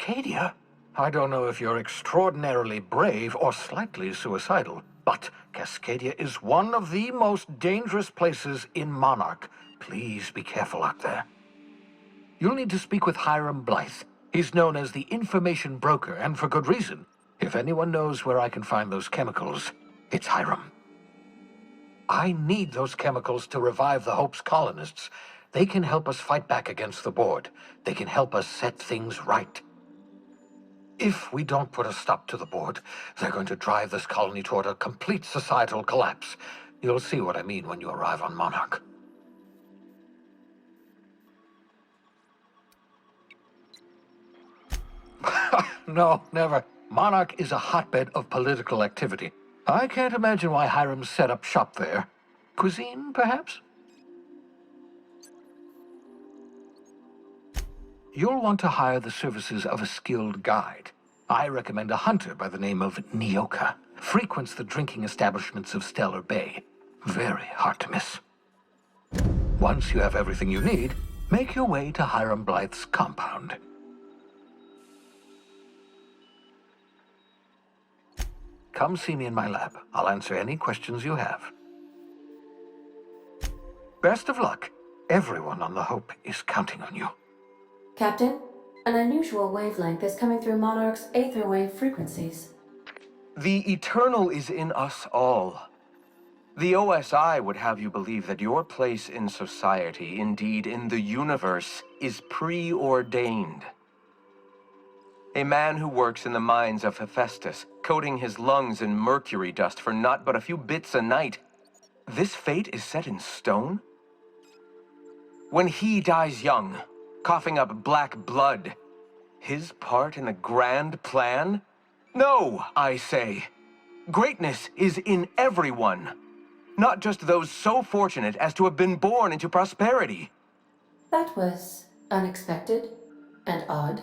Cascadia? I don't know if you're extraordinarily brave or slightly suicidal, but Cascadia is one of the most dangerous places in Monarch. Please be careful out there. You'll need to speak with Hiram Blythe. He's known as the information broker, and for good reason. If anyone knows where I can find those chemicals, it's Hiram. I need those chemicals to revive the Hope's colonists. They can help us fight back against the Board. They can help us set things right. If we don't put a stop to the Board, they're going to drive this colony toward a complete societal collapse. You'll see what I mean when you arrive on Monarch. No, never. Monarch is a hotbed of political activity. I can't imagine why Hiram set up shop there. Cuisine, perhaps? You'll want to hire the services of a skilled guide. I recommend a hunter by the name of Nyoka. Frequents the drinking establishments of Stellar Bay. Very hard to miss. Once you have everything you need, make your way to Hiram Blythe's compound. Come see me in my lab. I'll answer any questions you have. Best of luck. Everyone on the Hope is counting on you. Captain, an unusual wavelength is coming through Monarch's aether wave frequencies. The eternal is in us all. The OSI would have you believe that your place in society, indeed in the universe, is preordained. A man who works in the mines of Hephaestus, coating his lungs in mercury dust for not but a few bits a night. This fate is set in stone? When he dies young, coughing up black blood, his part in the grand plan? No, I say. Greatness is in everyone, not just those so fortunate as to have been born into prosperity. That was unexpected and odd.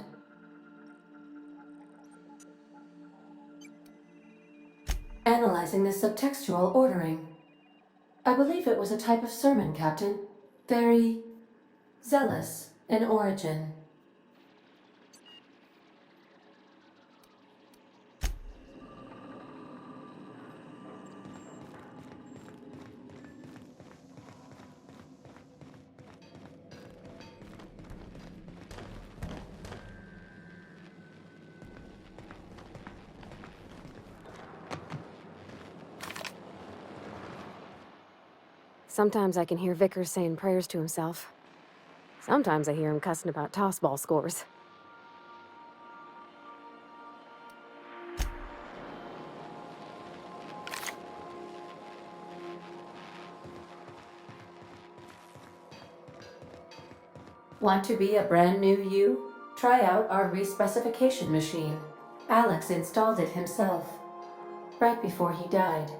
Analyzing the subtextual ordering. I believe it was a type of sermon, Captain. Very zealous in origin. Sometimes I can hear Vickers saying prayers to himself. Sometimes I hear him cussing about tossball scores. Want to be a brand new you? Try out our respecification machine. Alex installed it himself, right before he died.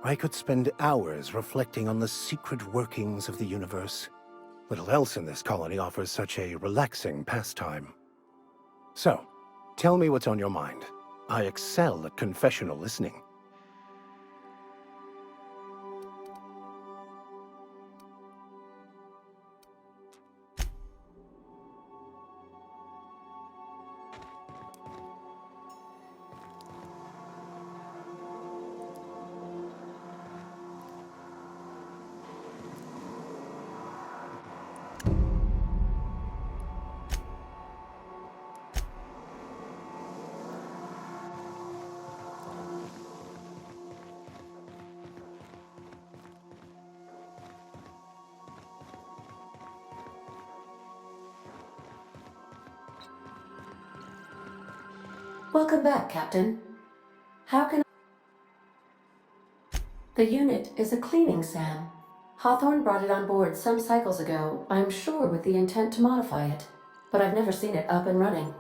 I could spend hours reflecting on the secret workings of the universe. Little else in this colony offers such a relaxing pastime. So, tell me what's on your mind. I excel at confessional listening. Welcome back, Captain. How can The unit is a cleaning SAM. Hawthorne brought it on board some cycles ago, I'm sure with the intent to modify it, but I've never seen it up and running.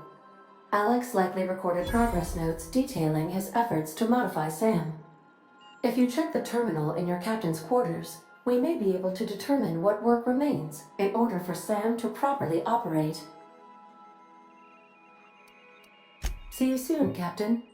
Alex likely recorded progress notes detailing his efforts to modify SAM. If you check the terminal in your captain's quarters, we may be able to determine what work remains in order for SAM to properly operate. See you soon, Captain.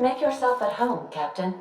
Make yourself at home, Captain.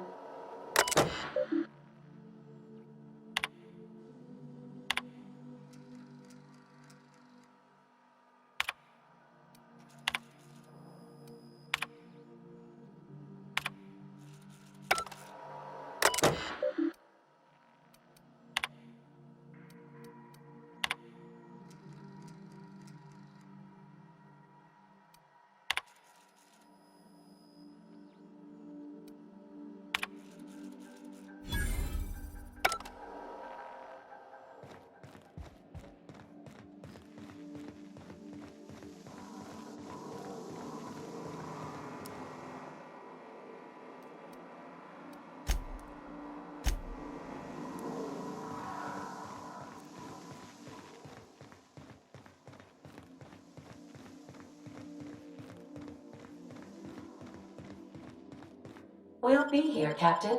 We'll be here, Captain.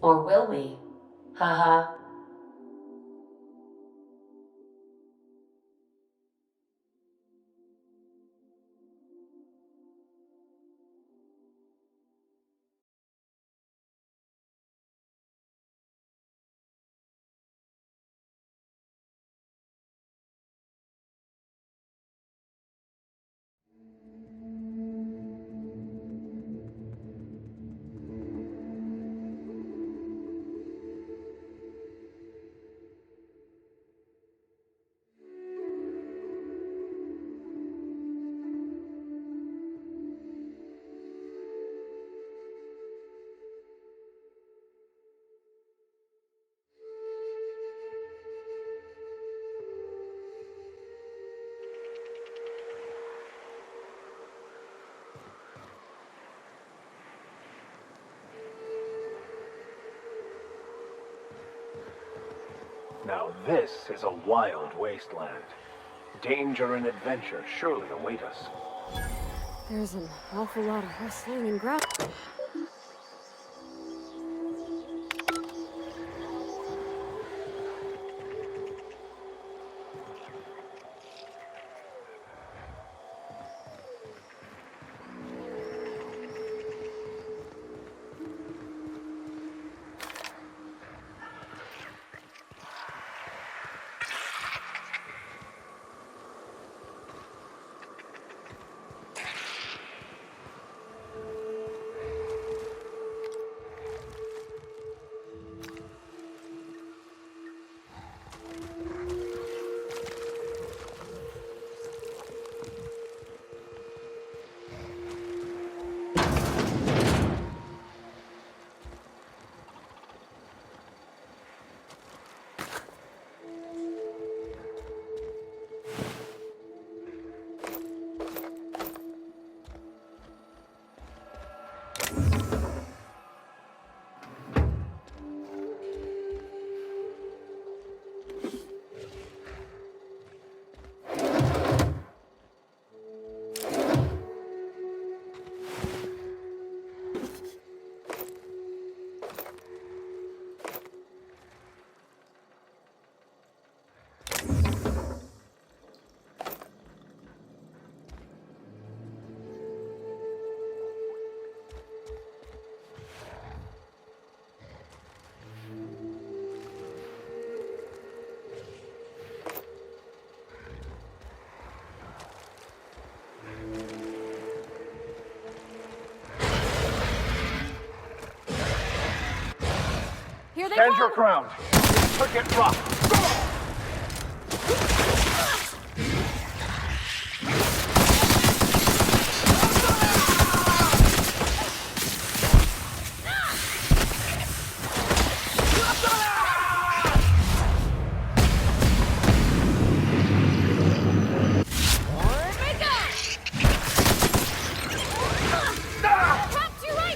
Or will we? Haha. Now this is a wild wasteland. Danger and adventure surely await us. There's an awful lot of rustling and growling. they Stand come! your ground. Could get rough. Drop to your right!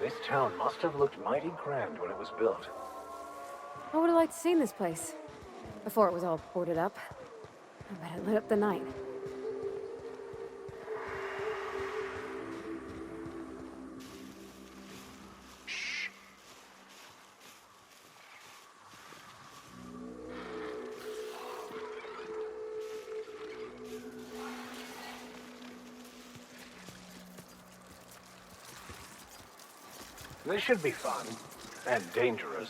This town must have looked mighty grand when it was built. I would have liked to see this place. Before it was all boarded up. I bet it lit up the night. This should be fun. And dangerous.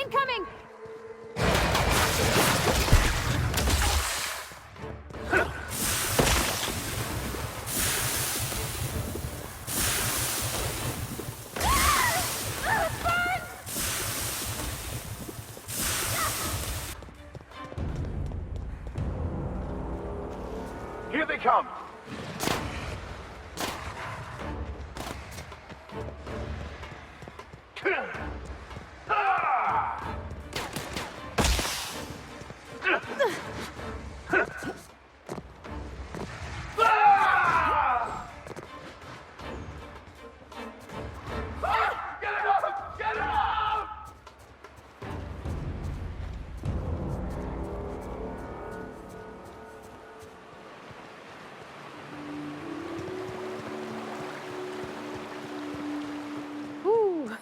incoming! Here they come! Whew.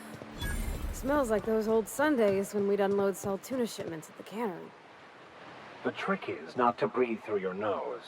Smells like those old Sundays when we'd unload salt tuna shipments at the cannery. The trick is not to breathe through your nose.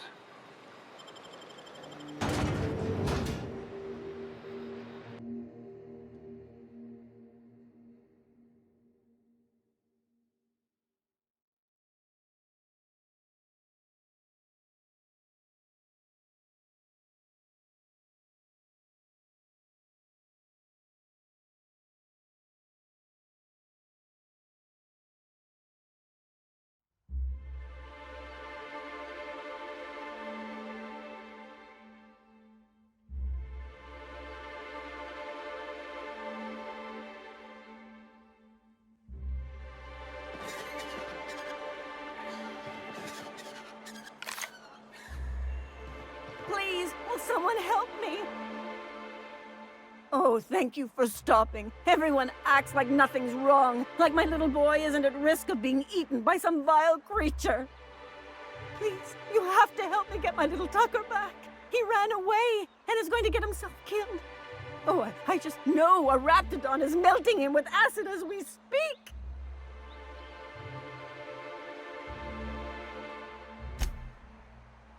Please, will someone help me? Oh, thank you for stopping. Everyone acts like nothing's wrong, like my little boy isn't at risk of being eaten by some vile creature. Please, you have to help me get my little Tucker back. He ran away and is going to get himself killed. Oh, I just know a Raptidon is melting him with acid as we speak.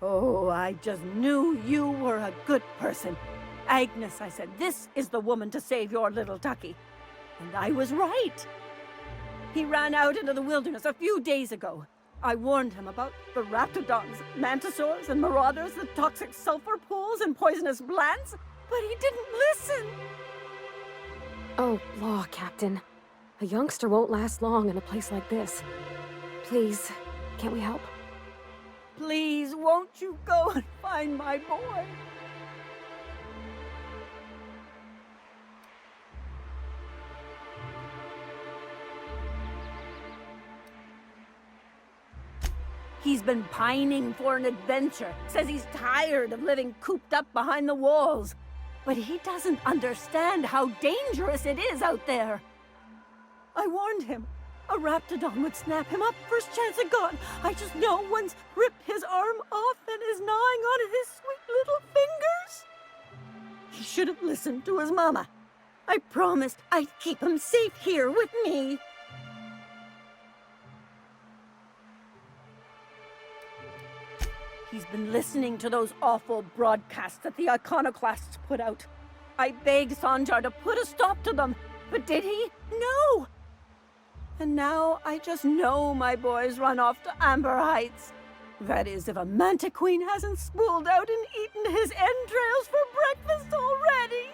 Oh, I just knew you were a good person. Agnes, I said, this is the woman to save your little Tucky. And I was right. He ran out into the wilderness a few days ago. I warned him about the Raptidons, Mantisaurs, and Marauders, the toxic sulfur pools and poisonous plants, but he didn't listen. Oh, law, Captain. A youngster won't last long in a place like this. Please, can't we help? Please, won't you go and find my boy? He's been pining for an adventure. Says he's tired of living cooped up behind the walls. But he doesn't understand how dangerous it is out there. I warned him. A Raptidon would snap him up first chance it got. I just know one's ripped his arm off and is gnawing on his sweet little fingers. He should have listened to his mama. I promised I'd keep him safe here with me. He's been listening to those awful broadcasts that the Iconoclasts put out. I begged Sanjar to put a stop to them, but did he? No! And now I just know my boy's run off to Amber Heights. That is, if a Mantiqueen hasn't spooled out and eaten his entrails for breakfast already.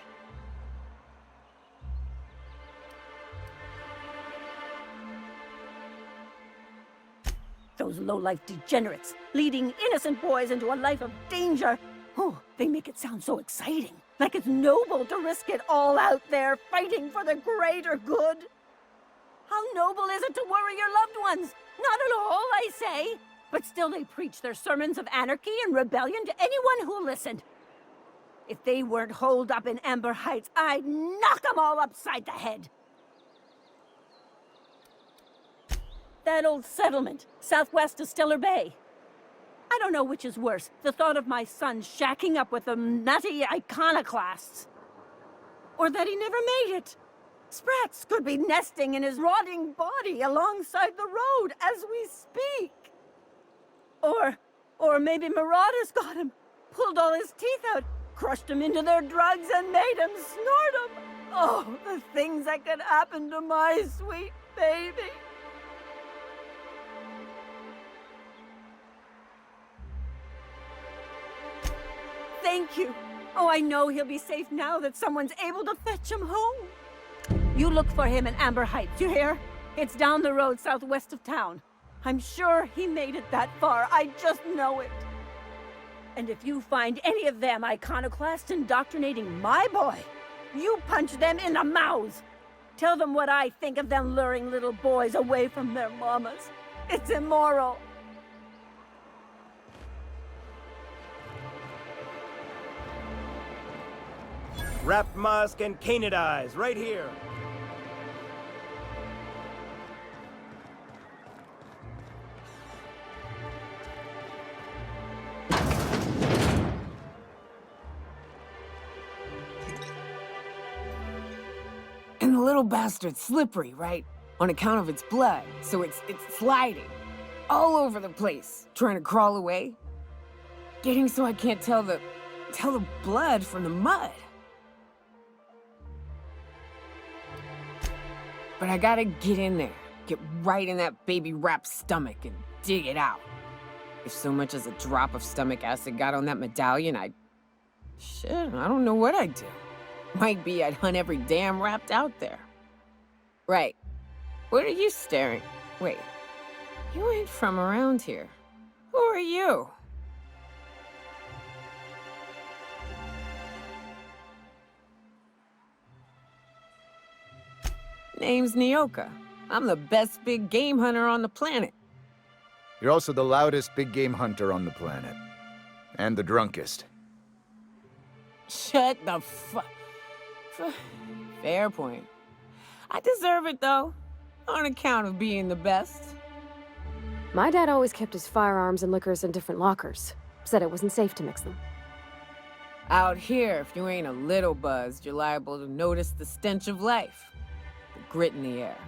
Those low-life degenerates, leading innocent boys into a life of danger. Oh, they make it sound so exciting. Like it's noble to risk it all out there, fighting for the greater good. How noble is it to worry your loved ones? Not at all, I say. But still they preach their sermons of anarchy and rebellion to anyone who listened. If they weren't holed up in Amber Heights, I'd knock them all upside the head. That old settlement, southwest of Stellar Bay. I don't know which is worse, the thought of my son shacking up with the nutty iconoclasts. Or that he never made it. Sprats could be nesting in his rotting body alongside the road as we speak. Or maybe Marauders got him, pulled all his teeth out, crushed him into their drugs and made him snort them. Oh, the things that could happen to my sweet baby. Thank you. Oh, I know he'll be safe now that someone's able to fetch him home. You look for him in Amber Heights, you hear? It's down the road southwest of town. I'm sure he made it that far. I just know it. And if you find any of them iconoclasts indoctrinating my boy, you punch them in the mouths. Tell them what I think of them luring little boys away from their mamas. It's immoral. Wrap Musk and Canadize, right here. And the little bastard's slippery, right? On account of its blood, so it's sliding. All over the place, trying to crawl away. Getting so I can't tell the blood from the mud. But I gotta get in there, get right in that baby rap's stomach and dig it out. If so much as a drop of stomach acid got on that medallion, shit, I don't know what I'd do. Might be I'd hunt every damn wrapped out there. Right. What are you staring? Wait. You ain't from around here. Who are you? Name's Nyoka. I'm the best big game hunter on the planet. You're also the loudest big game hunter on the planet. And the drunkest. Shut the Fair point. I deserve it, though. On account of being the best. My dad always kept his firearms and liquors in different lockers. Said it wasn't safe to mix them. Out here, if you ain't a little buzzed, you're liable to notice the stench of life. The grit in the air.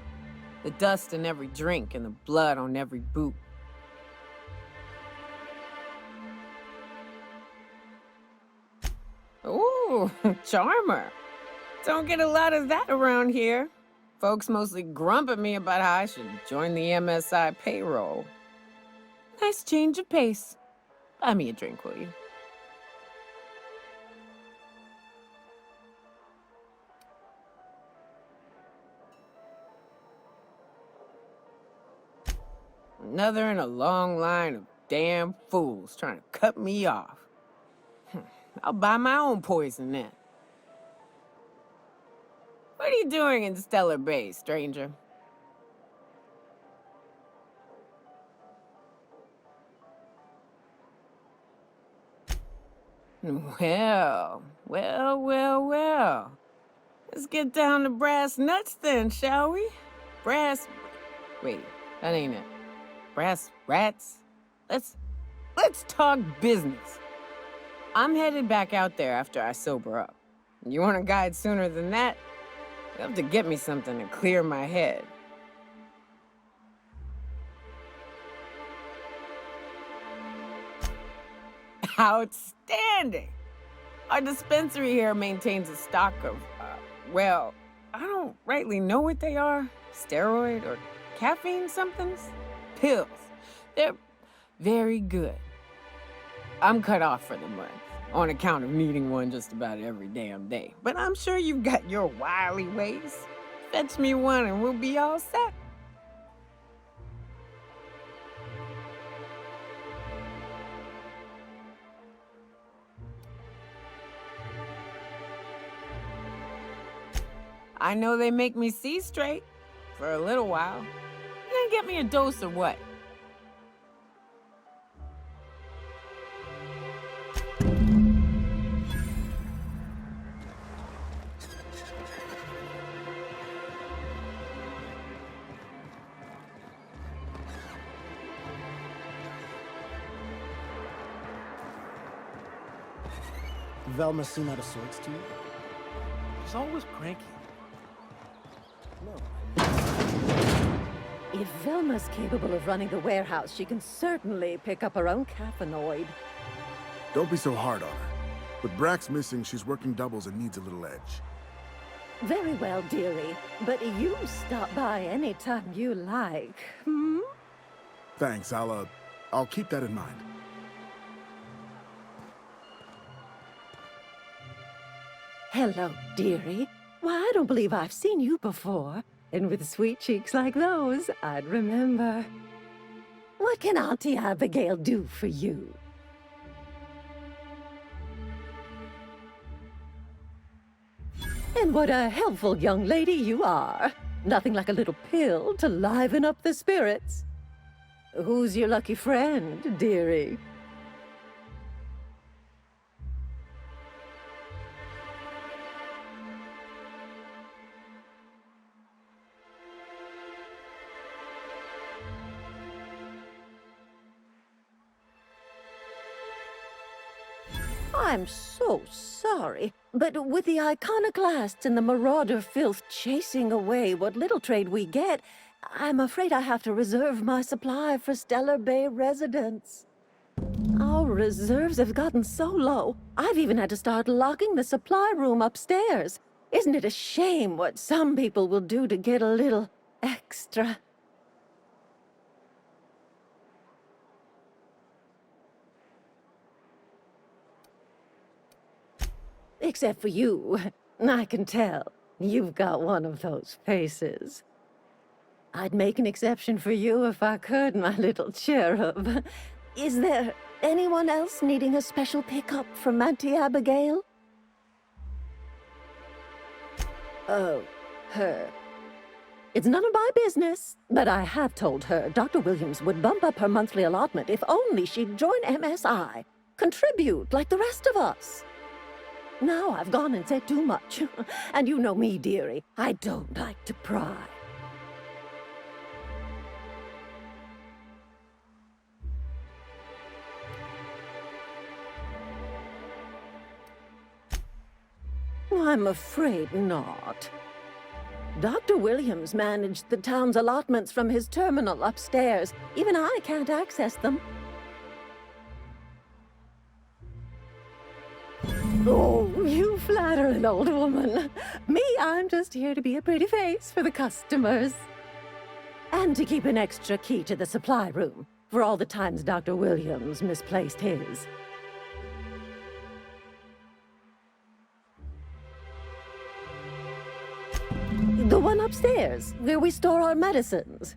The dust in every drink and the blood on every boot. Ooh, charmer. Don't get a lot of that around here. Folks mostly grump at me about how I should join the MSI payroll. Nice change of pace. Buy me a drink, will you? Another in a long line of damn fools trying to cut me off. I'll buy my own poison then. What are you doing in Stellar Bay, stranger? Well. Let's get down to brass nuts then, shall we? Wait, that ain't it. Brass rats? Let's talk business. I'm headed back out there after I sober up. You want a guide sooner than that? You have to get me something to clear my head. Outstanding! Our dispensary here maintains a stock of, well, I don't rightly know what they are. Steroid or caffeine somethings? Pills. They're very good. I'm cut off for the month, on account of needing one just about every damn day. But I'm sure you've got your wily ways. Fetch me one and we'll be all set. I know they make me see straight for a little while. You gonna get me a dose or what? Velma seem out of sorts to you? She's always cranky. No. If Velma's capable of running the warehouse, she can certainly pick up her own caffeinoid. Don't be so hard on her. With Brax missing, she's working doubles and needs a little edge. Very well, dearie. But you stop by any time you like. Hmm? Thanks, I'll keep that in mind. Hello, dearie. Why, I don't believe I've seen you before. And with sweet cheeks like those, I'd remember. What can Auntie Abigail do for you? And what a helpful young lady you are. Nothing like a little pill to liven up the spirits. Who's your lucky friend, dearie? I'm so sorry, but with the iconoclasts and the marauder filth chasing away what little trade we get, I'm afraid I have to reserve my supply for Stellar Bay residents. Our reserves have gotten so low, I've even had to start locking the supply room upstairs. Isn't it a shame what some people will do to get a little extra? Except for you. I can tell. You've got one of those faces. I'd make an exception for you if I could, my little cherub. Is there anyone else needing a special pickup from Auntie Abigail? Oh, her. It's none of my business, but I have told her Dr. Williams would bump up her monthly allotment if only she'd join MSI. Contribute like the rest of us. Now I've gone and said too much. And you know me, dearie. I don't like to pry. I'm afraid not. Dr. Williams managed the town's allotments from his terminal upstairs. Even I can't access them. Oh, you flatter an old woman. Me, I'm just here to be a pretty face for the customers. And to keep an extra key to the supply room, for all the times Dr. Williams misplaced his. The one upstairs, where we store our medicines.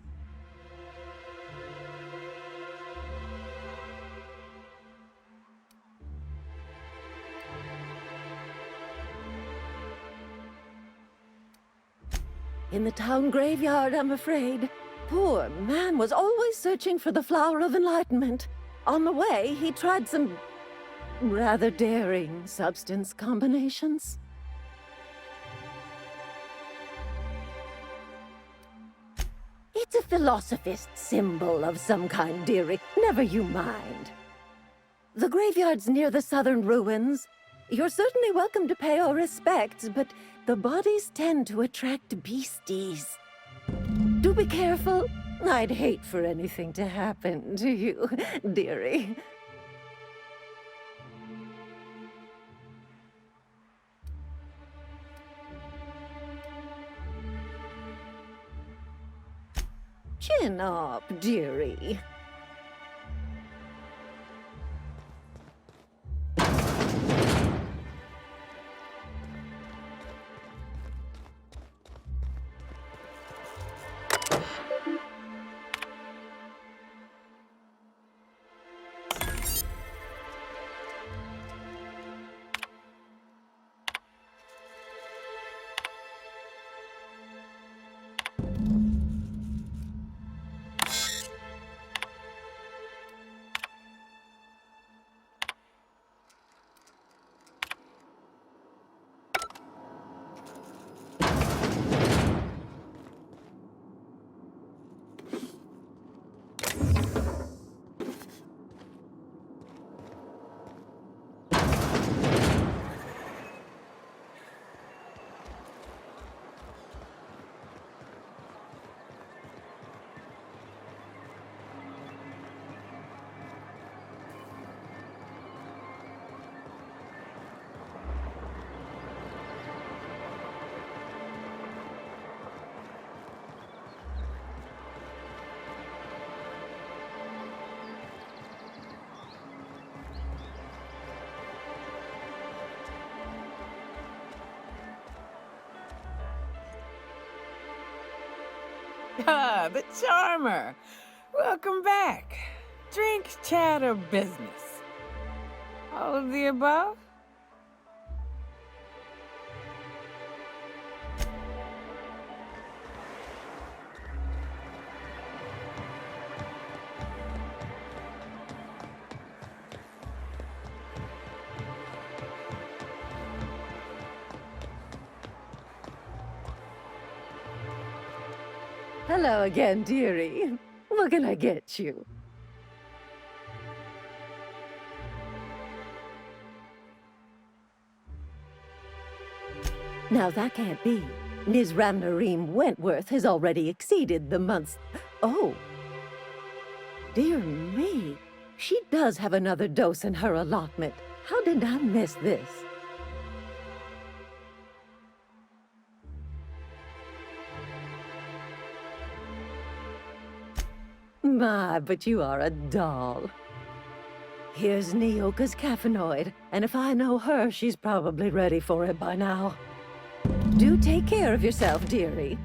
In the town graveyard, I'm afraid. Poor man was always searching for the Flower of Enlightenment. On the way, he tried some rather daring substance combinations. It's a philosophist symbol of some kind, dearie. Never you mind. The graveyard's near the southern ruins. You're certainly welcome to pay our respects, but the bodies tend to attract beasties. Do be careful. I'd hate for anything to happen to you, dearie. Chin up, dearie. Ah, the Charmer. Welcome back. Drink, chat, or business? All of the above? Hello again, dearie. What can I get you? Now that can't be. Ms. Ramnareem Wentworth has already exceeded the month's... Oh. Dear me. She does have another dose in her allotment. How did I miss this? My, but you are a doll. Here's Neoka's caffeinoid, and if I know her, she's probably ready for it by now. Do take care of yourself, dearie.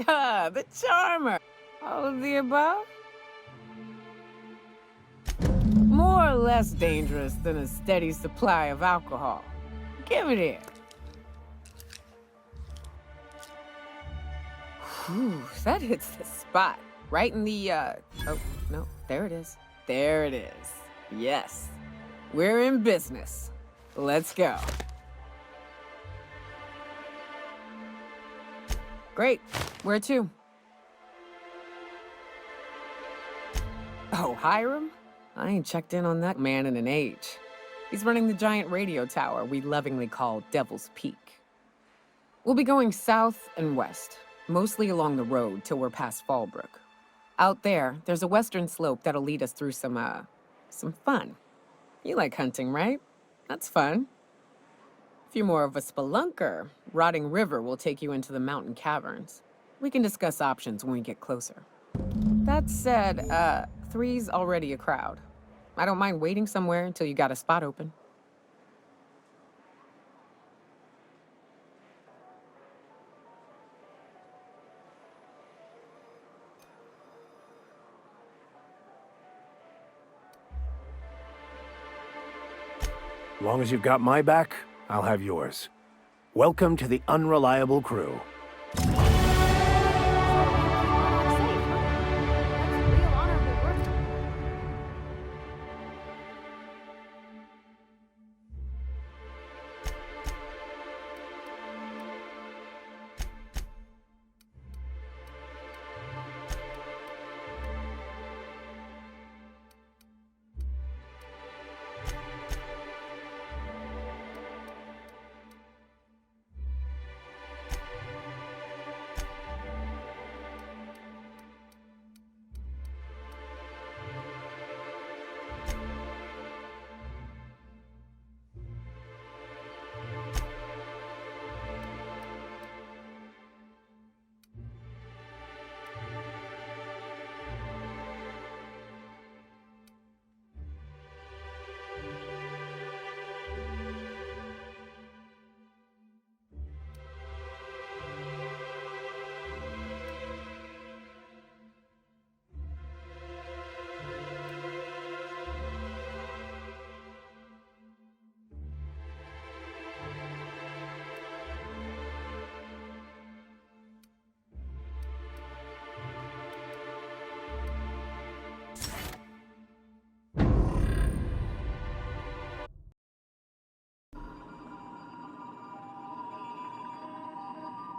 Ah, the Charmer. All of the above? More or less dangerous than a steady supply of alcohol. Give it here. Whew, that hits the spot. Right in the, oh, no, there it is. There it is. Yes. We're in business. Let's go. Great. Where to? Oh, Hiram? I ain't checked in on that man in an age. He's running the giant radio tower we lovingly call Devil's Peak. We'll be going south and west, mostly along the road till we're past Fallbrook. Out there, there's a western slope that'll lead us through some fun. You like hunting, right? That's fun. If you're more of a spelunker, Rotting River will take you into the mountain caverns. We can discuss options when we get closer. That said, 3's already a crowd. I don't mind waiting somewhere until you got a spot open. As long as you've got my back, I'll have yours. Welcome to the Unreliable Crew.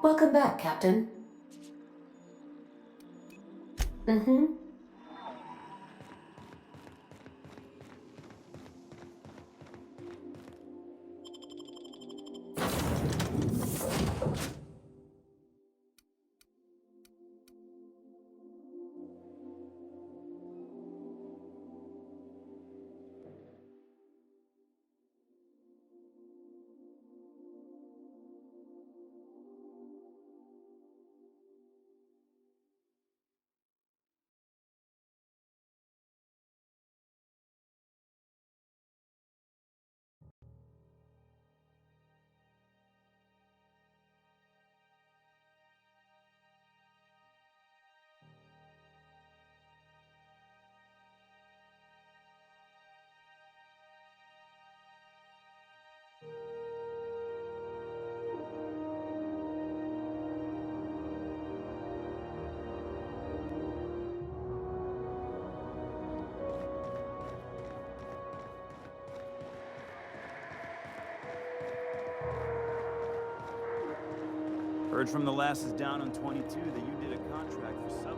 Welcome back, Captain. Mm-hmm. Heard from the lasses down on 22 that you did a contract for Subway.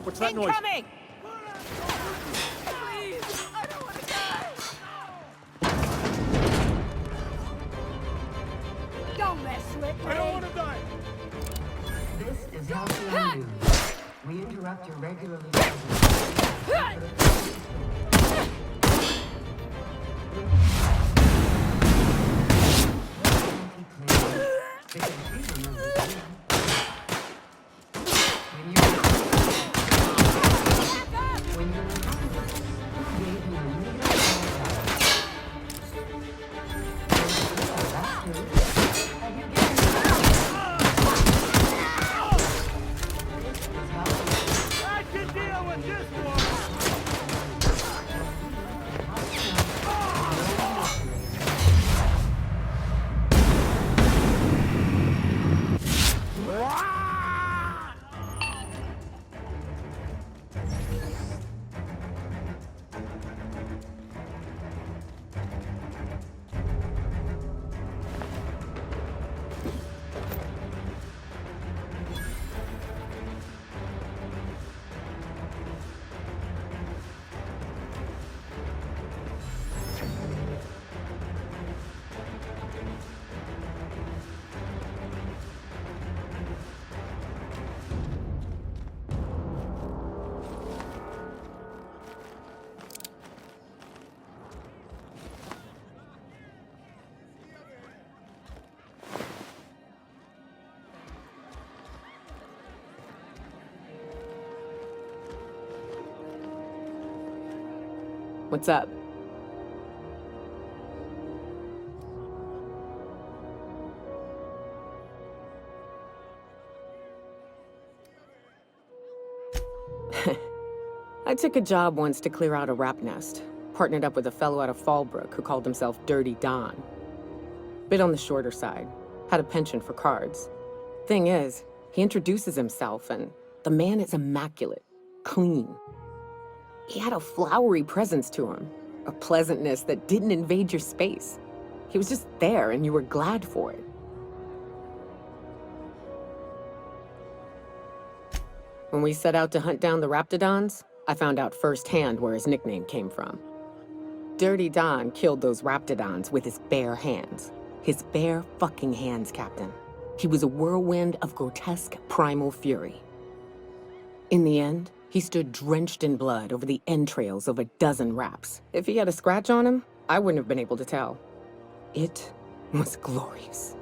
What's that noise? Incoming! Don't mess with me! I don't want to die! This is Halcyon News. We interrupt your regularly scheduled... I can deal with this one! What's up? I took a job once to clear out a rap nest. Partnered up with a fellow out of Fallbrook who called himself Dirty Don. Bit on the shorter side. Had a penchant for cards. Thing is, he introduces himself and the man is immaculate. Clean. He had a flowery presence to him. A pleasantness that didn't invade your space. He was just there and you were glad for it. When we set out to hunt down the Raptidons, I found out firsthand where his nickname came from. Dirty Don killed those Raptidons with his bare hands. His bare fucking hands, Captain. He was a whirlwind of grotesque primal fury. In the end, he stood drenched in blood over the entrails of a dozen raps. If he had a scratch on him, I wouldn't have been able to tell. It was glorious.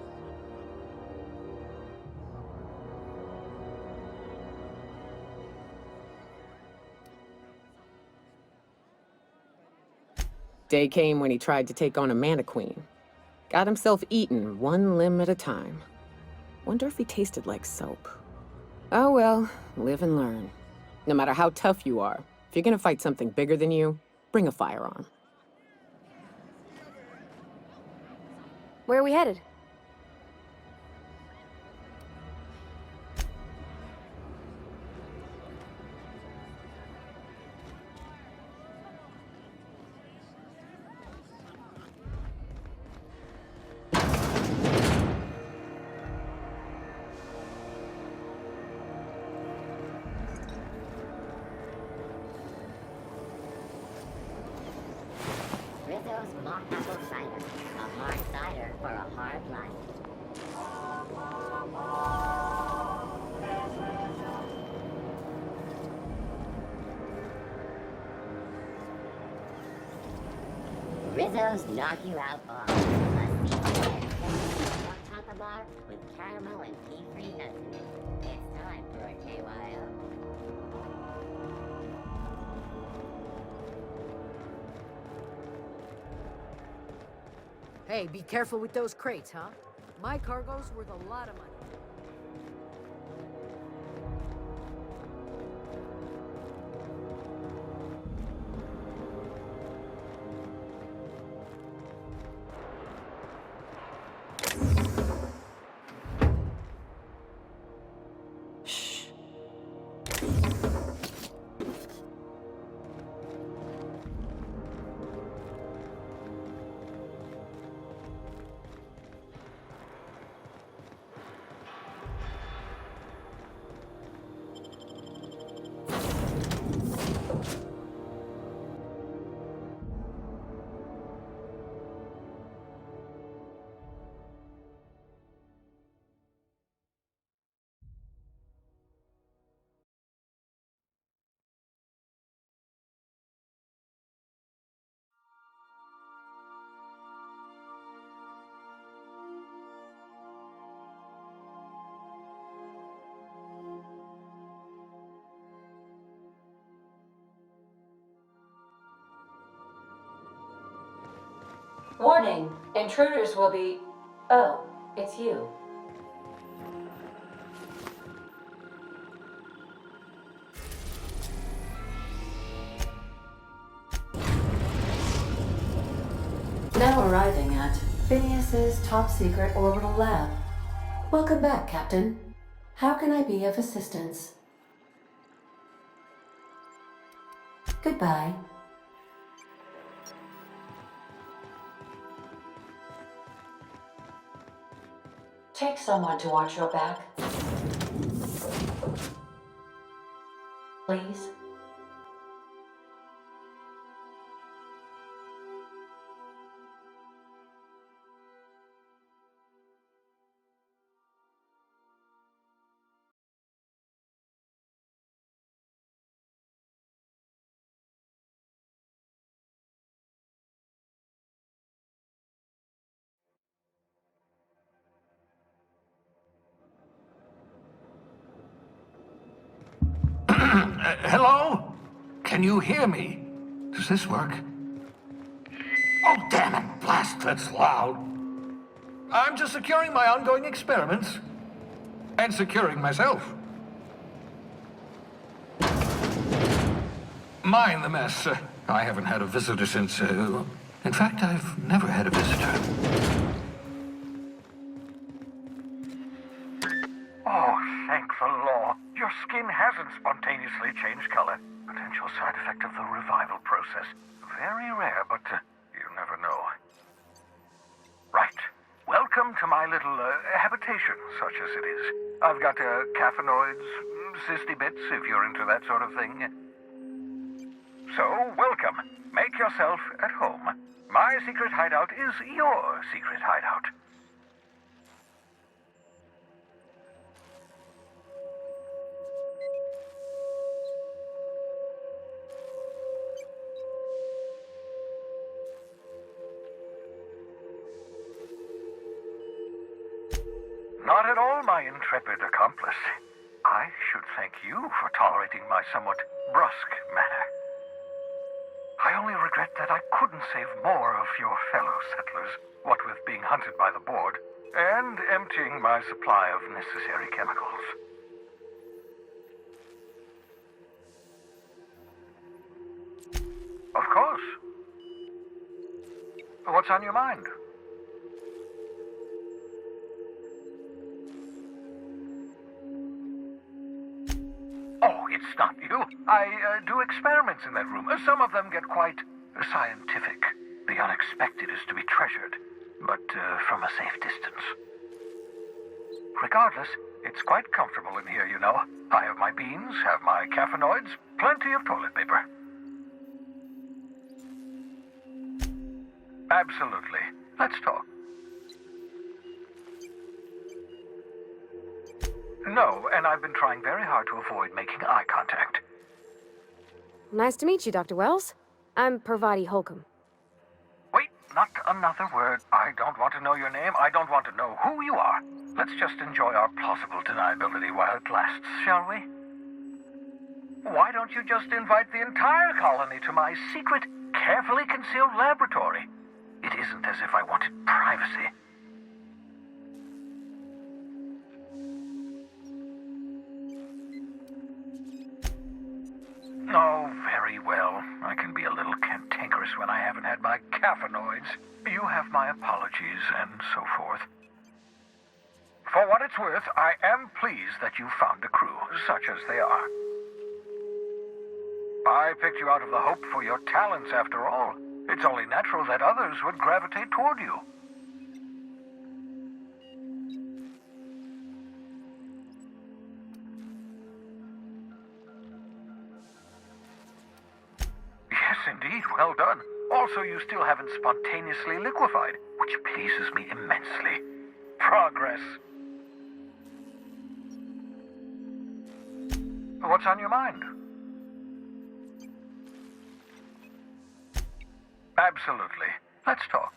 Day came when he tried to take on a Mantiqueen. Got himself eaten one limb at a time. Wonder if he tasted like soap. Oh well, live and learn. No matter how tough you are, if you're gonna fight something bigger than you, bring a firearm. Where are we headed? Rizzo's Mock Apple Cider. A hard cider for a hard life. Rizzo's knock you out all. A seasoned chocolate bar with caramel and tea-free nuts. It's time for a KYO. Hey, be careful with those crates, huh? My cargo's worth a lot of money. Warning, intruders will be... Oh, it's you. Now arriving at Phineas's top-secret orbital lab. Welcome back, Captain. How can I be of assistance? Goodbye. Take someone to watch your back. Please. Hello? Can you hear me? Does this work? Oh, damn it! Blast, that's loud. I'm just securing my ongoing experiments. And securing myself. Mind the mess. I haven't had a visitor since... in fact, I've never had a visitor. Oh, thank the law. Your skin hasn't spontaneously changed color. Potential side effect of the revival process. Very rare, but you never know. Right. Welcome to my little habitation, such as it is. I've got caffeinoids, cysty bits, if you're into that sort of thing. So, welcome. Make yourself at home. My secret hideout is your secret hideout. Not at all, my intrepid accomplice. I should thank you for tolerating my somewhat brusque manner. I only regret that I couldn't save more of your fellow settlers, what with being hunted by the board, and emptying my supply of necessary chemicals. Of course. What's on your mind? Oh, it's not you. I do experiments in that room. Some of them get quite scientific. The unexpected is to be treasured, but from a safe distance. Regardless, it's quite comfortable in here, you know. I have my beans, have my caffeinoids, plenty of toilet paper. Absolutely. Let's talk. No, and I've been trying very hard to avoid making eye contact. Nice to meet you, Dr. Wells. I'm Parvati Holcomb. Wait, not another word. I don't want to know your name. I don't want to know who you are. Let's just enjoy our plausible deniability while it lasts, shall we? Why don't you just invite the entire colony to my secret, carefully concealed laboratory? It isn't as if I wanted privacy. Oh, very well. I can be a little cantankerous when I haven't had my caffeinoids. You have my apologies, and so forth. For what it's worth, I am pleased that you found a crew, such as they are. I picked you out of the hope for your talents, after all. It's only natural that others would gravitate toward you. Yes, indeed. Well done. Also, you still haven't spontaneously liquefied, which pleases me immensely. Progress. What's on your mind? Absolutely. Let's talk.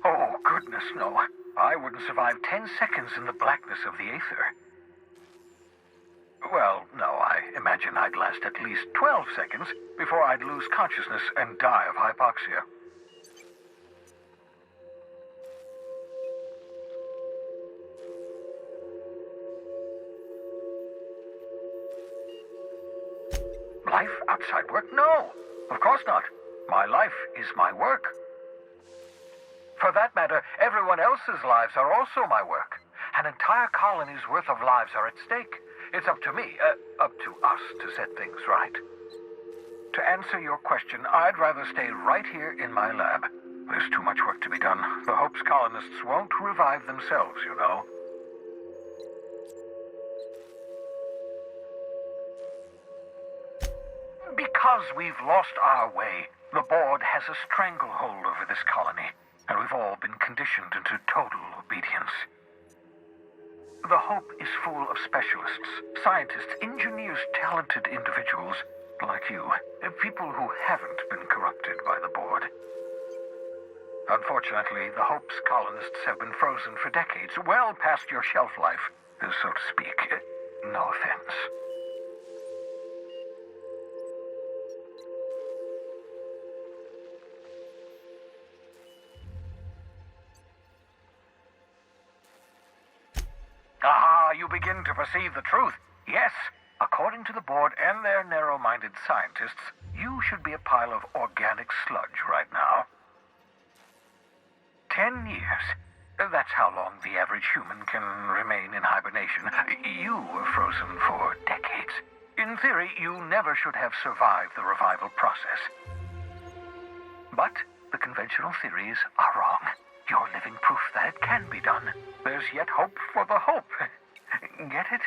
Oh, goodness, no. I wouldn't survive 10 seconds in the blackness of the aether. Well, no, I imagine I'd last at least 12 seconds before I'd lose consciousness and die of hypoxia. Life outside work? No, of course not. My life is my work. For that matter, everyone else's lives are also my work. An entire colony's worth of lives are at stake. It's up to me, up to us, to set things right. To answer your question, I'd rather stay right here in my lab. There's too much work to be done. The Hope's colonists won't revive themselves, you know. Because we've lost our way, the board has a stranglehold over this colony, and we've all been conditioned into total obedience. The Hope is full of specialists, scientists, engineers, talented individuals like you, people who haven't been corrupted by the board. Unfortunately, the Hope's colonists have been frozen for decades, well past your shelf life, so to speak. No offense. Ah, you begin to perceive the truth. Yes, according to the board and their narrow-minded scientists, you should be a pile of organic sludge right now. 10 years. That's how long the average human can remain in hibernation. You were frozen for decades. In theory, you never should have survived the revival process. But the conventional theories are wrong. You're living proof that it can be done. There's yet hope for the Hope. Get it?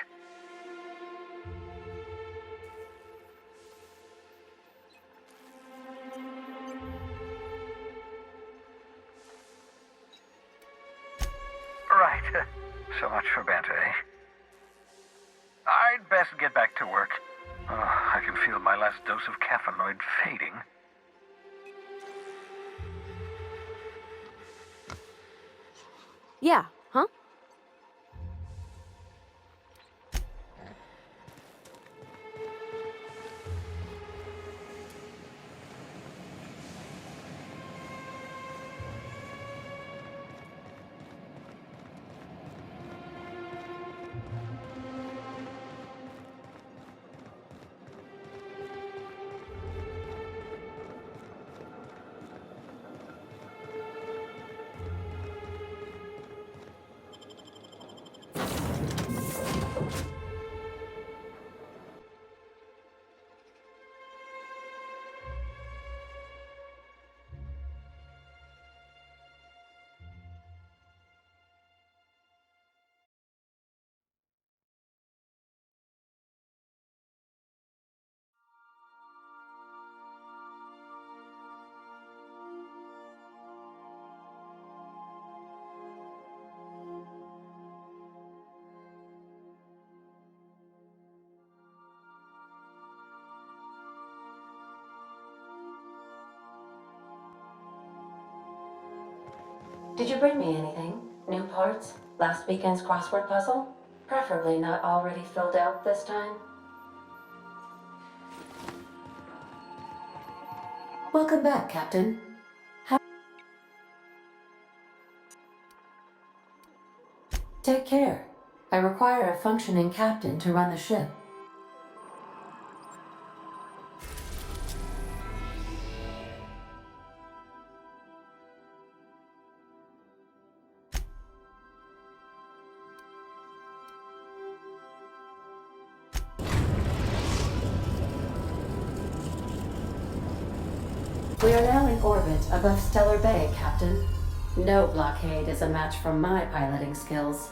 Right. So much for banter, eh? I'd best get back to work. Oh, I can feel my last dose of caffeinoid fading. Yeah, huh? Did you bring me anything? New parts? Last weekend's crossword puzzle? Preferably not already filled out this time. Welcome back, Captain. Take care. I require a functioning captain to run the ship. We are now in orbit above Stellar Bay, Captain. No blockade is a match for my piloting skills.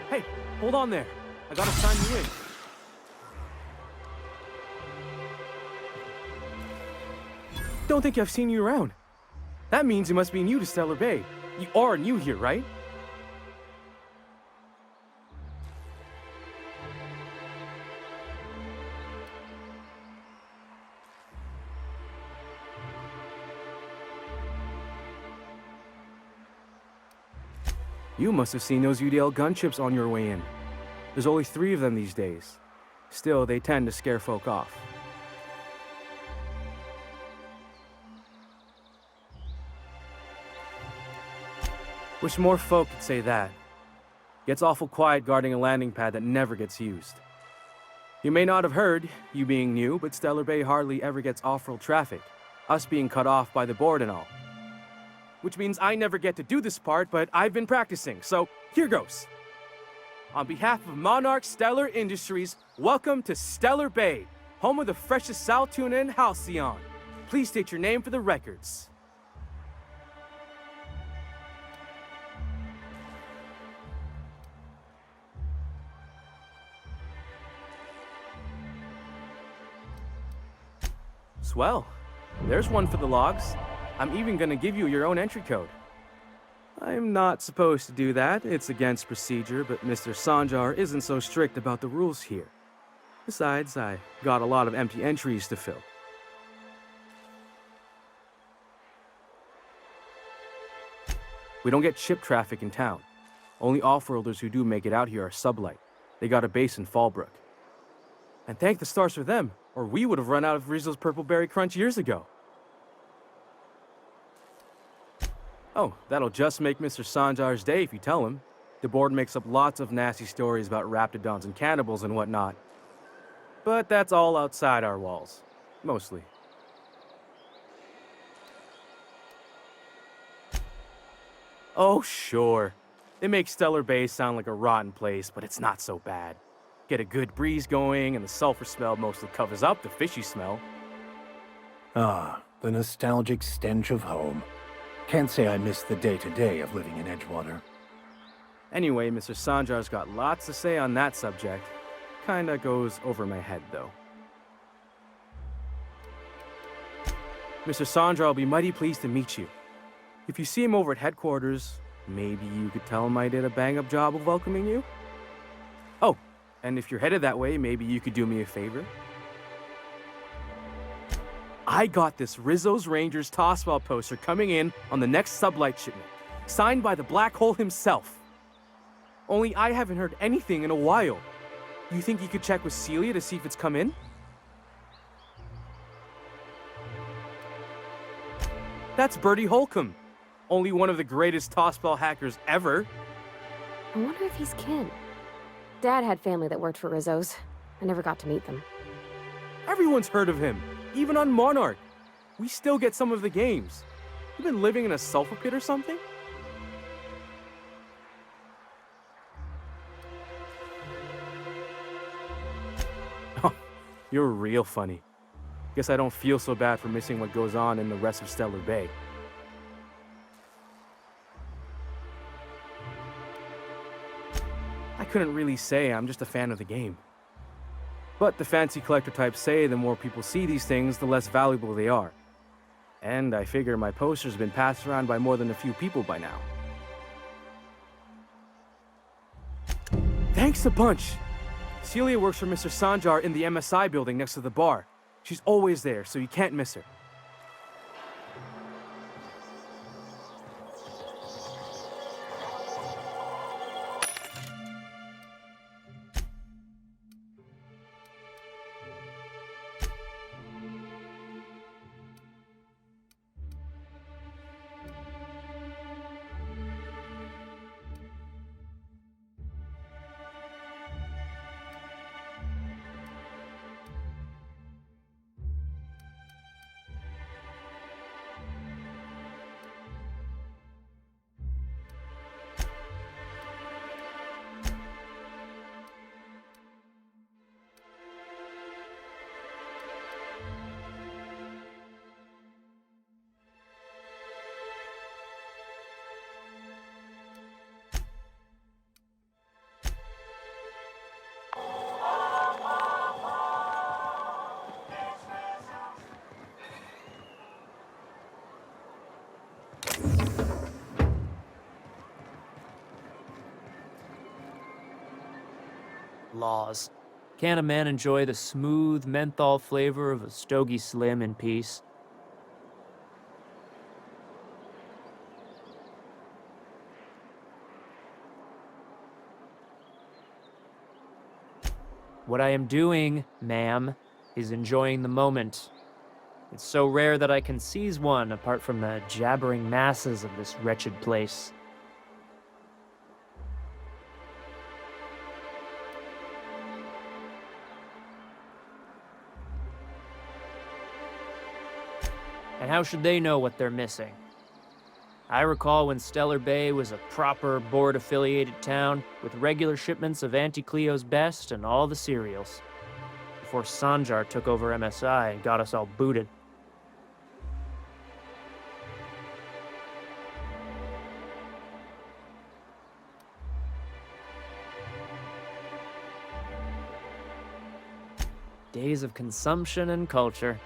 Hey, hold on there. I gotta sign you in. Don't think I've seen you around. That means you must be new to Stellar Bay. You are new here, right? You must have seen those UDL gunships on your way in. There's only 3 of them these days. Still, they tend to scare folk off. Wish more folk could say that. Gets awful quiet guarding a landing pad that never gets used. You may not have heard, you being new, but Stellar Bay hardly ever gets off-world traffic, us being cut off by the board and all. Which means I never get to do this part, but I've been practicing, so here goes. On behalf of Monarch Stellar Industries, welcome to Stellar Bay, home of the freshest sal tuna and halcyon. Please state your name for the records. Swell. There's one for the logs. I'm even gonna give you your own entry code. I'm not supposed to do that. It's against procedure, but Mr. Sanjar isn't so strict about the rules here. Besides, I got a lot of empty entries to fill. We don't get ship traffic in town. Only off-worlders who do make it out here are sublight. They got a base in Fallbrook. And thank the stars for them, or we would have run out of Rizzo's Purple Berry Crunch years ago. Oh, that'll just make Mr. Sanjar's day if you tell him. The board makes up lots of nasty stories about raptidons and cannibals and whatnot. But that's all outside our walls. Mostly. Oh, sure. They make Stellar Bay sound like a rotten place, but it's not so bad. Get a good breeze going, and the sulfur smell mostly covers up the fishy smell. Ah, the nostalgic stench of home. Can't say I miss the day-to-day of living in Edgewater. Anyway, Mr. Sanjar's got lots to say on that subject. Kinda goes over my head, though. Mr. Sanjar will be mighty pleased to meet you. If you see him over at headquarters, maybe you could tell him I did a bang-up job of welcoming you? Oh, and if you're headed that way, maybe you could do me a favor? I got this Rizzo's Rangers tossball poster coming in on the next sublight shipment, signed by the Black Hole himself. Only I haven't heard anything in a while. You think you could check with Celia to see if it's come in? That's Bertie Holcomb, only one of the greatest tossball hackers ever. I wonder if he's kin. Dad had family that worked for Rizzo's. I never got to meet them. Everyone's heard of him, even on Monarch. We still get some of the games. You been living in a sulfur pit or something? Oh, you're real funny. Guess I don't feel so bad for missing what goes on in the rest of Stellar Bay. I couldn't really say I'm just a fan of the game. But the fancy collector types say the more people see these things, the less valuable they are. And I figure my poster's been passed around by more than a few people by now. Thanks a bunch! Celia works for Mr. Sanjar in the MSI building next to the bar. She's always there, so you can't miss her. laws. Can't a man enjoy the smooth menthol flavor of a Stogie Slim in peace? What I am doing, ma'am, is enjoying the moment. It's so rare that I can seize one apart from the jabbering masses of this wretched place. And how should they know what they're missing? I recall when Stellar Bay was a proper board-affiliated town with regular shipments of Auntie Cleo's best and all the cereals. Before Sanjar took over MSI and got us all booted. Days of consumption and culture.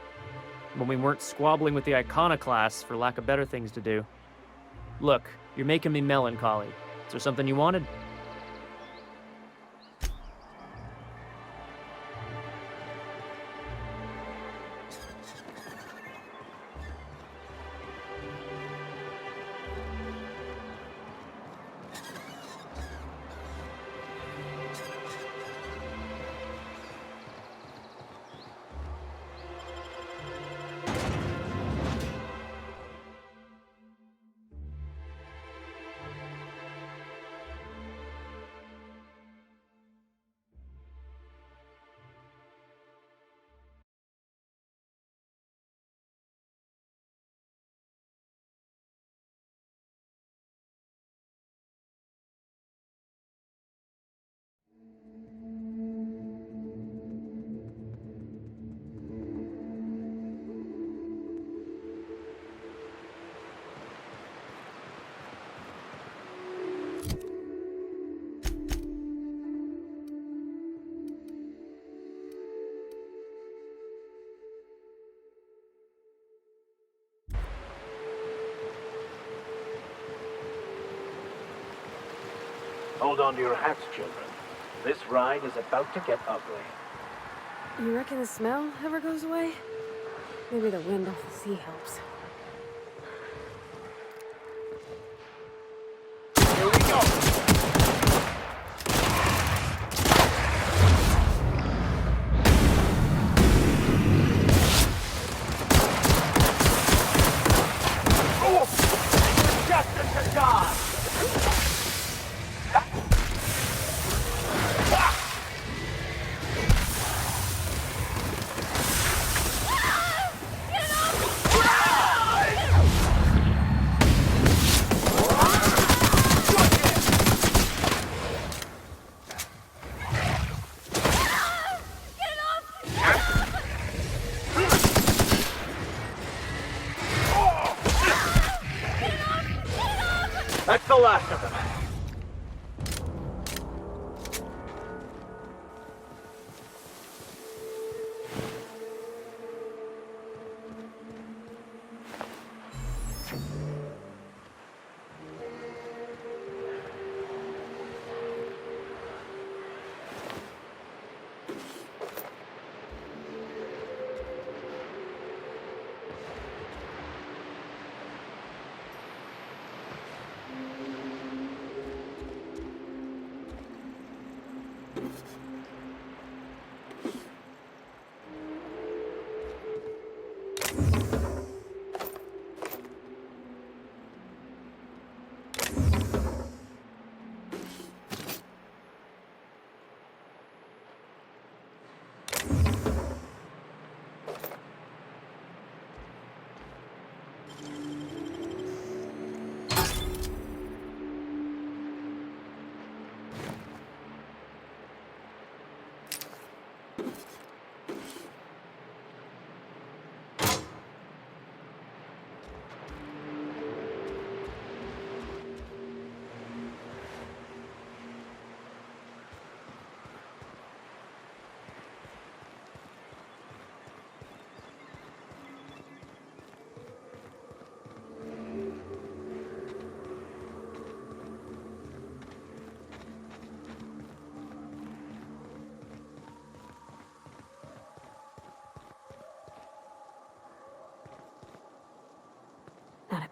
When we weren't squabbling with the iconoclasts for lack of better things to do. Look, you're making me melancholy. Is there something you wanted? Hold on to your hats, children. This ride is about to get ugly. You reckon the smell ever goes away? Maybe the wind off the sea helps. Here we go! Justice to God! That's the last of them.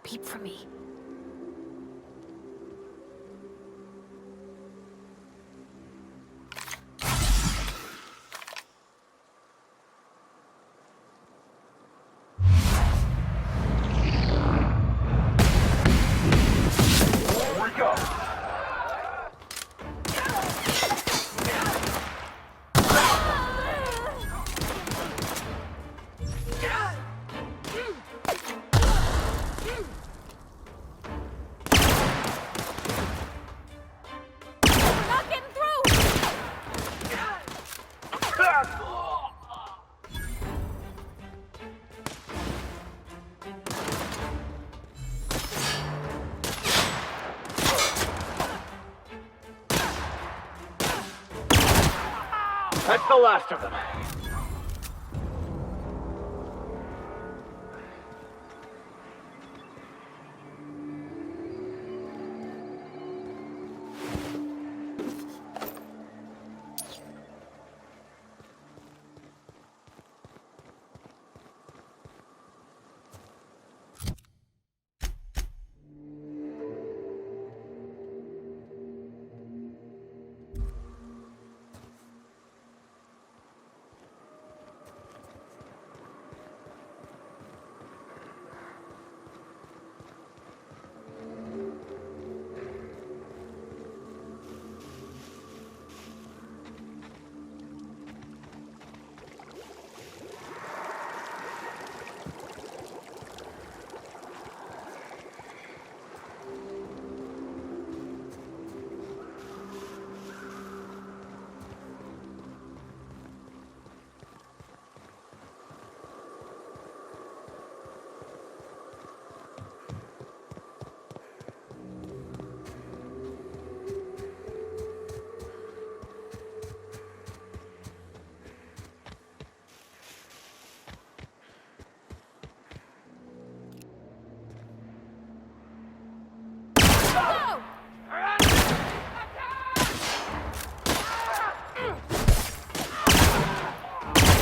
peep from me. That's the last of them.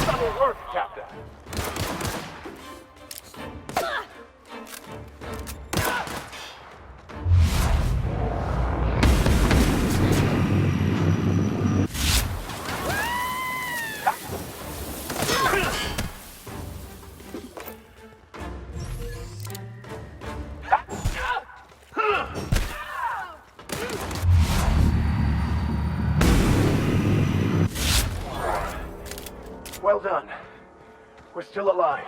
That'll work, Captain. Well done. We're still alive.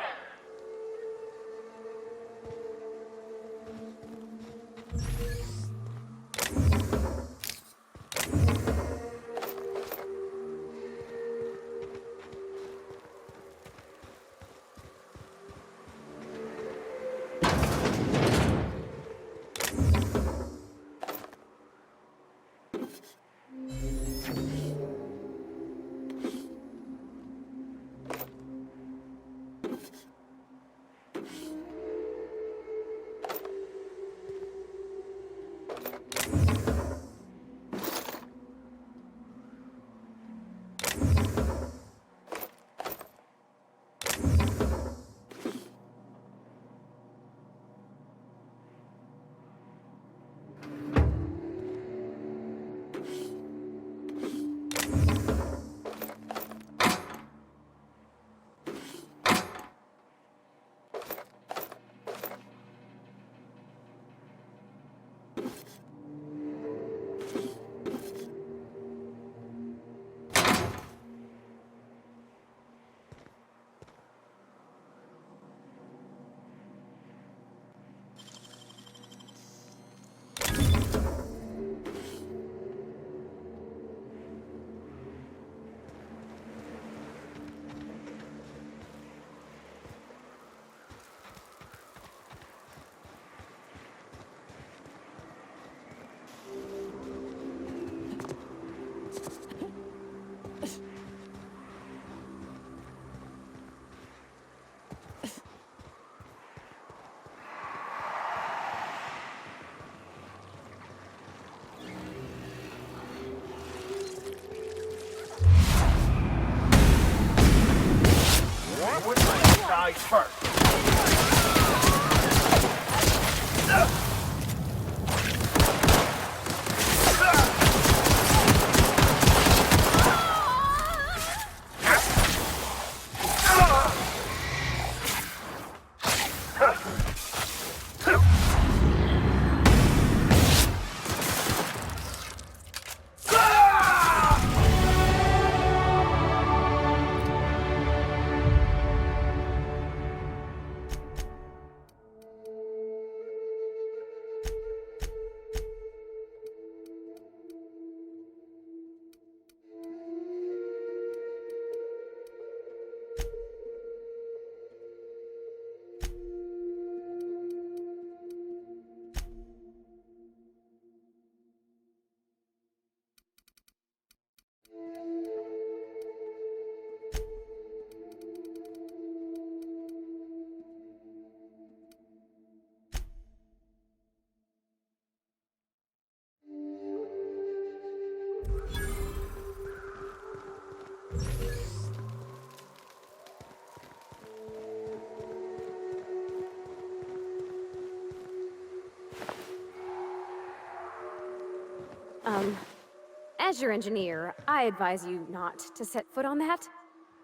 As your engineer, I advise you not to set foot on that.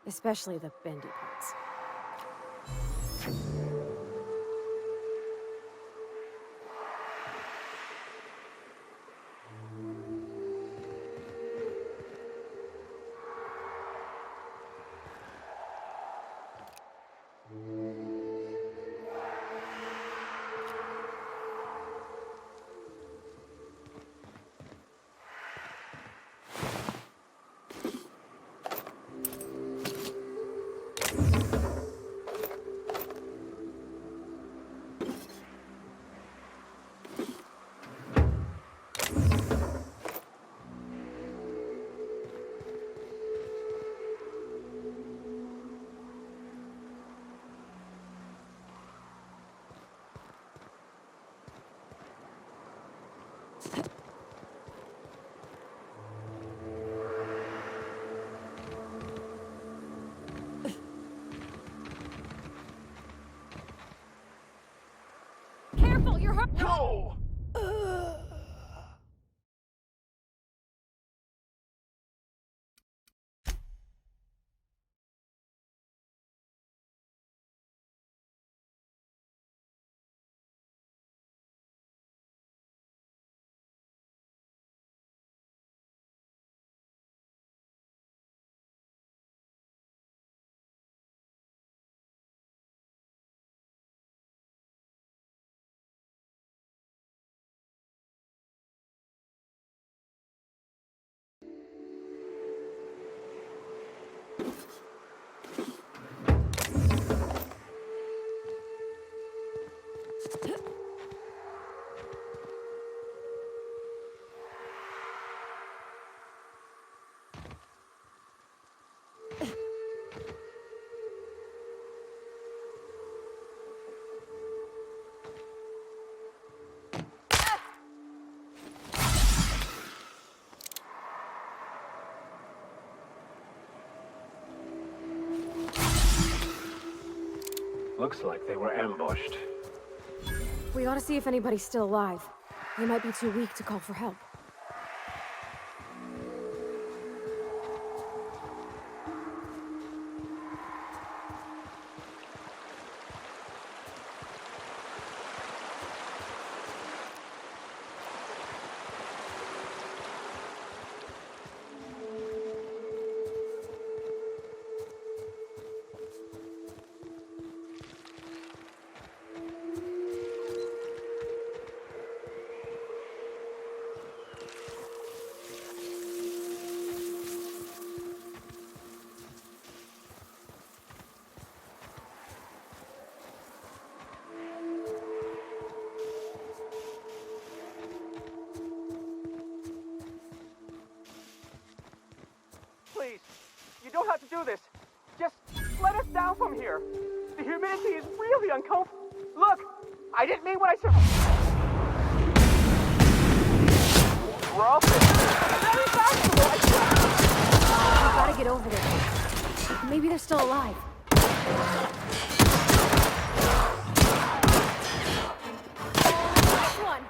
Especially the bendy parts. Careful, you're hurt. No! Looks like they were ambushed. We ought to see if anybody's still alive. They might be too weak to call for help. Please, you don't have to do this. Just let us down from here. The humidity is really uncomfortable. Look, I didn't mean what I said. We're all very fast. We gotta get over there. Maybe they're still alive. Nice one.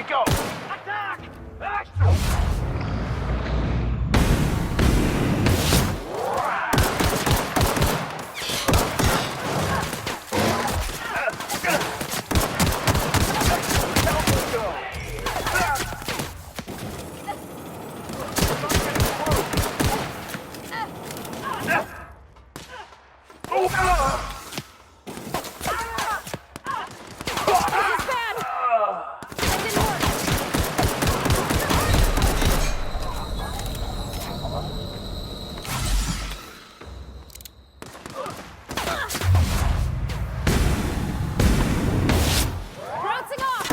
go! Attack! Bouncing off!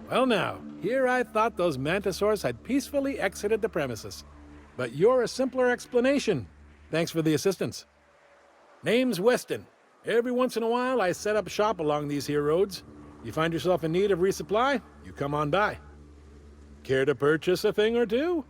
Well now, here I thought those Mantisaurs had peacefully exited the premises. But you're a simpler explanation. Thanks for the assistance. Name's Weston. Every once in a while, I set up shop along these here roads. You find yourself in need of resupply, you come on by. Care to purchase a thing or two?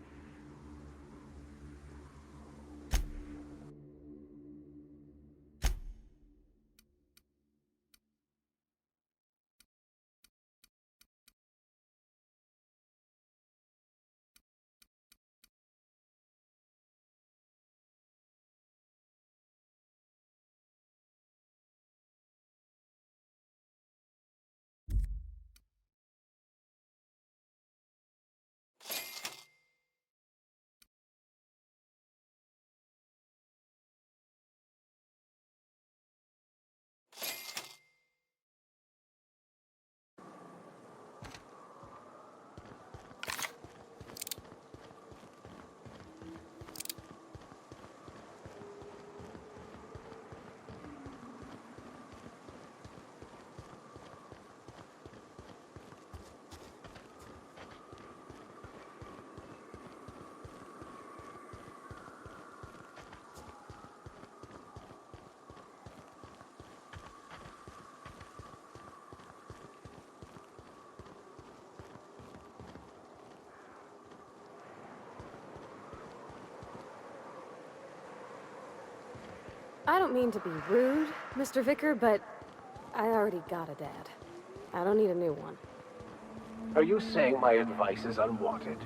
I don't mean to be rude, Mr. Vicar, but I already got a dad. I don't need a new one. Are you saying my advice is unwanted?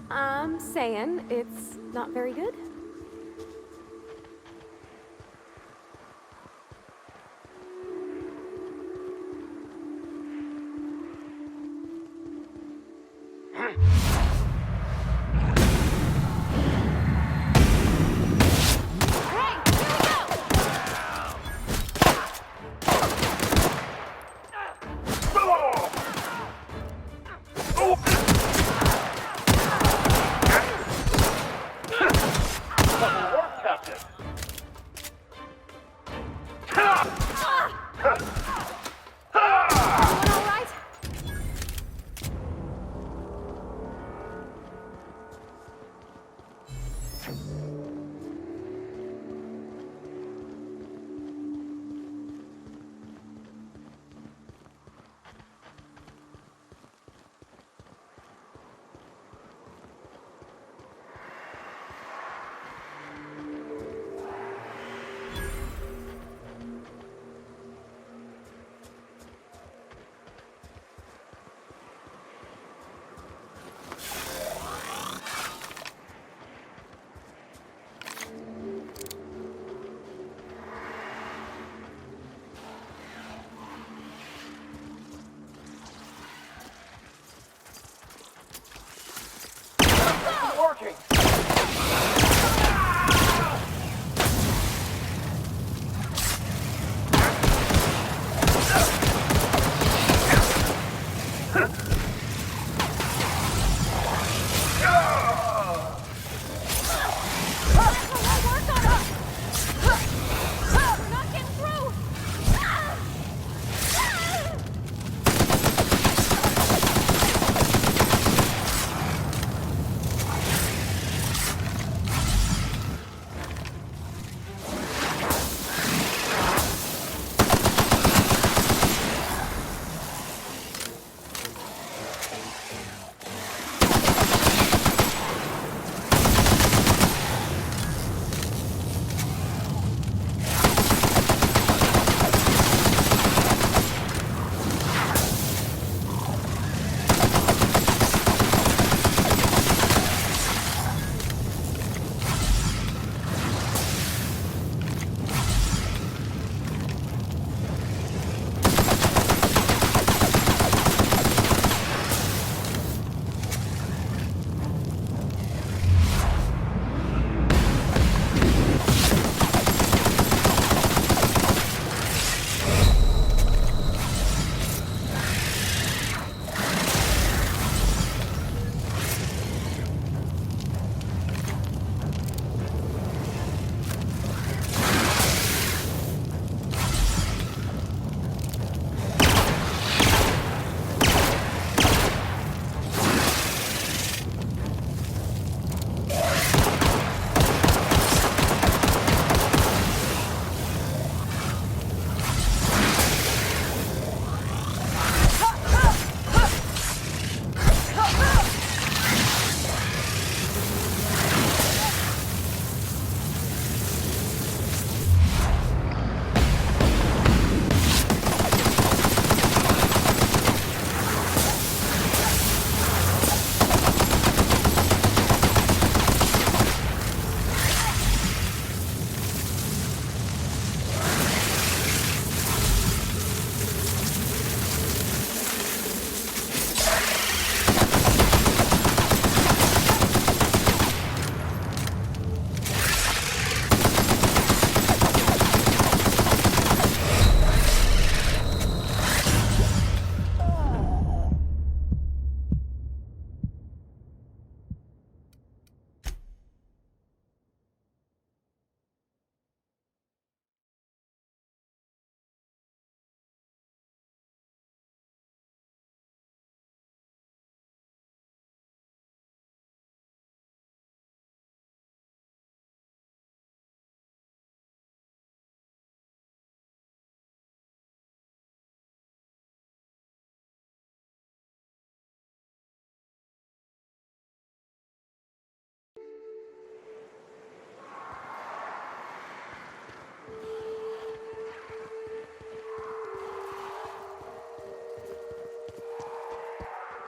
I'm saying it's not very good.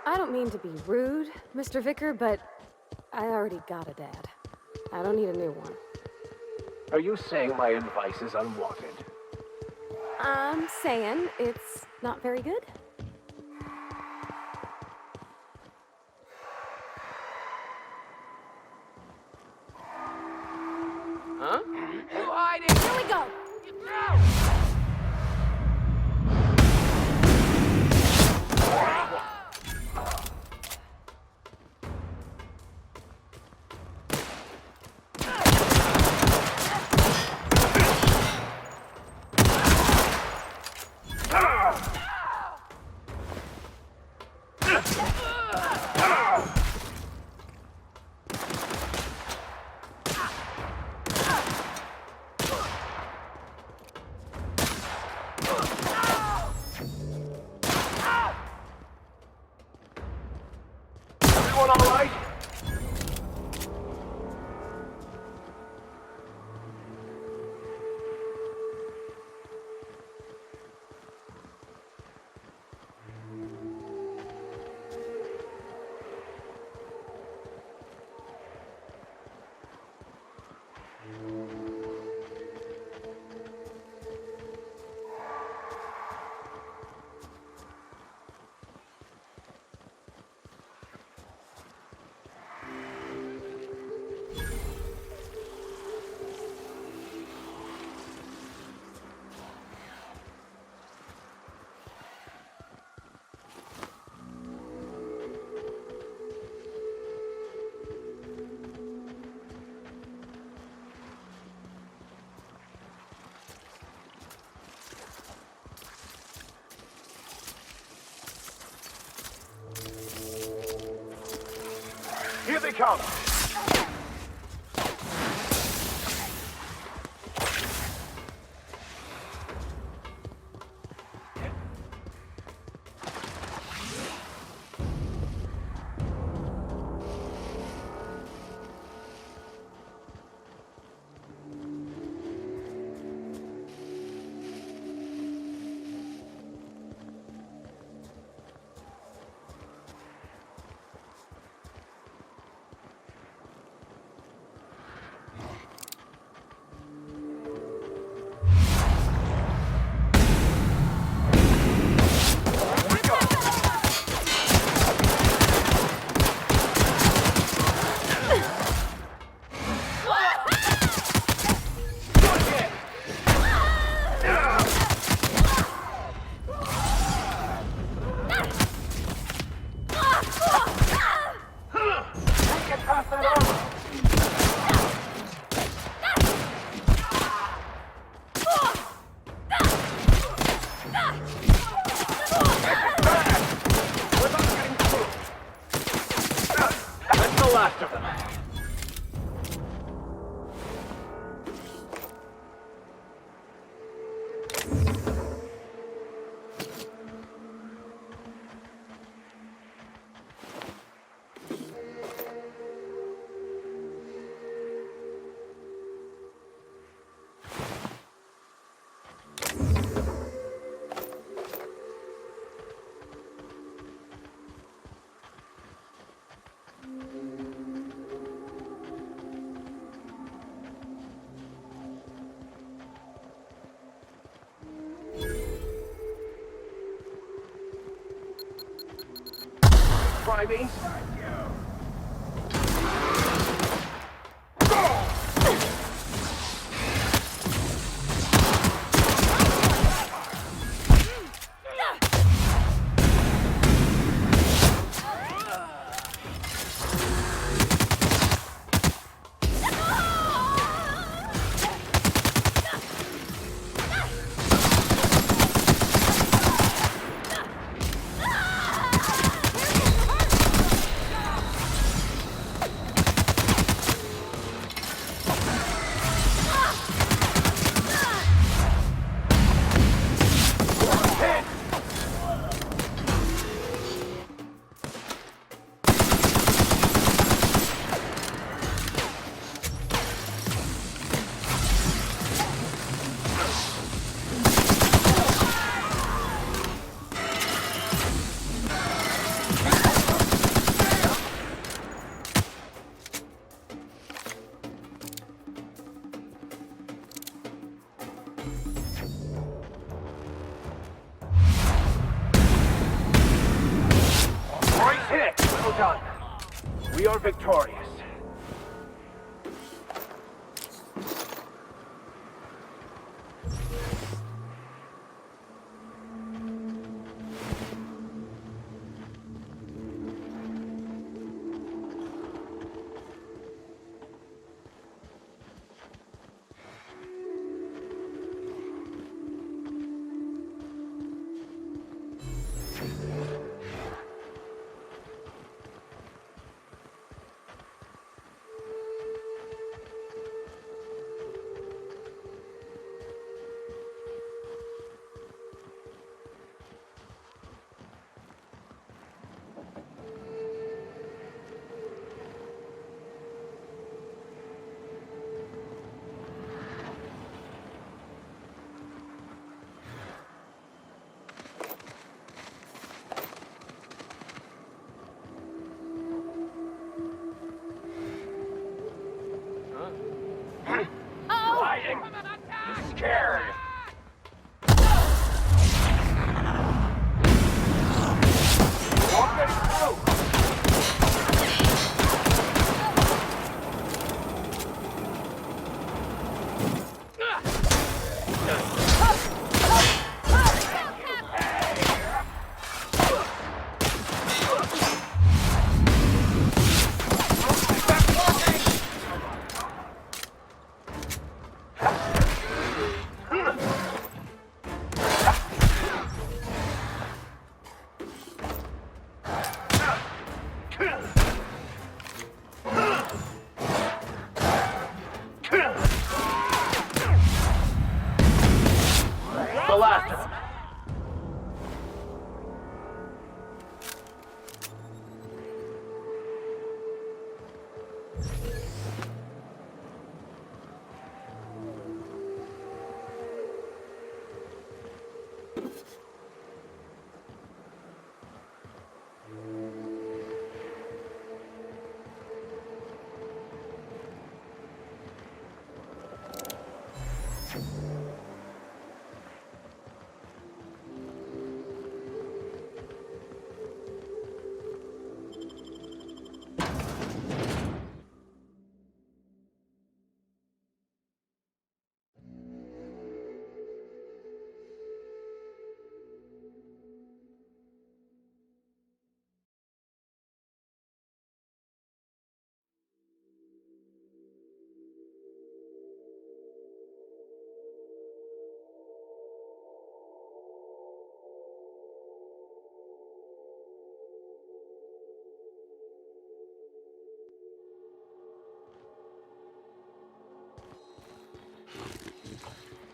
I don't mean to be rude, Mr. Vicar, but I already got a dad. I don't need a new one. Are you saying my advice is unwanted? I'm saying it's not very good. Huh? You hiding! Here we go! Everyone all right? Here they come! Try me. We are victorious. Hiding! He's scared! Walk it through! The last of them.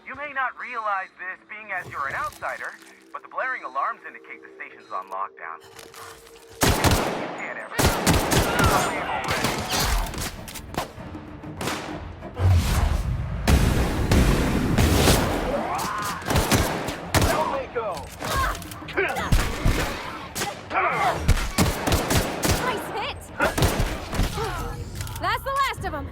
You may not realize this, being as you're an outsider, but the blaring alarms indicate the station's on lockdown. You can't ever. I'll leave already. Help me go! Nice hit! That's the last of them!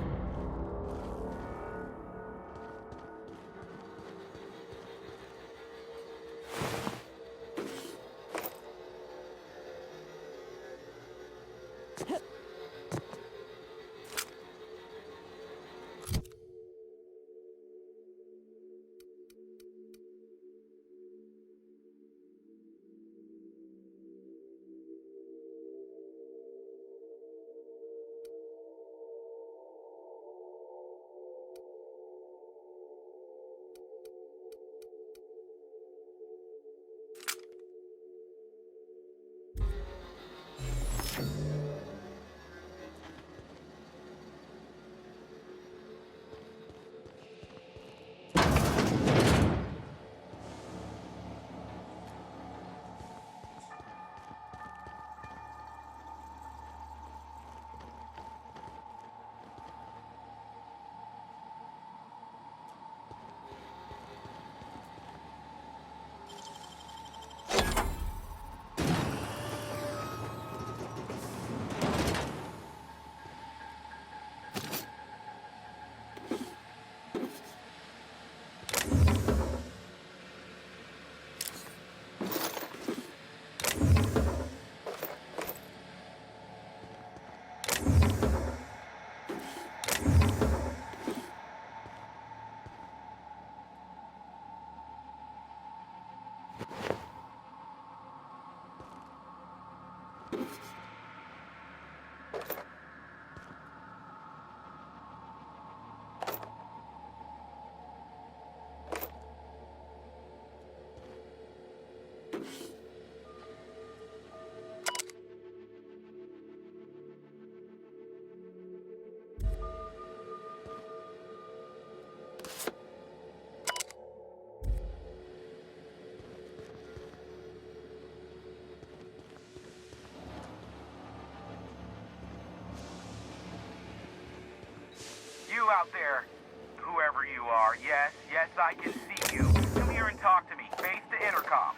are. Yes, I can see you. Come here and talk to me. Face to intercom.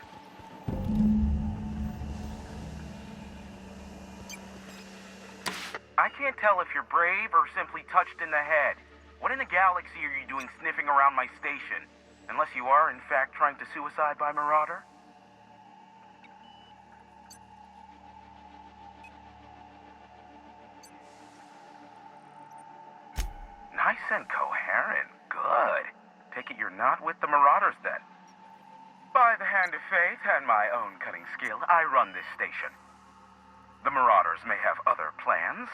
I can't tell if you're brave or simply touched in the head. What in the galaxy are you doing sniffing around my station? Unless you are, in fact, trying to suicide by Marauder? Nice and coherent. Good. Take it you're not with the Marauders, then. By the hand of fate and my own cunning skill, I run this station. The Marauders may have other plans,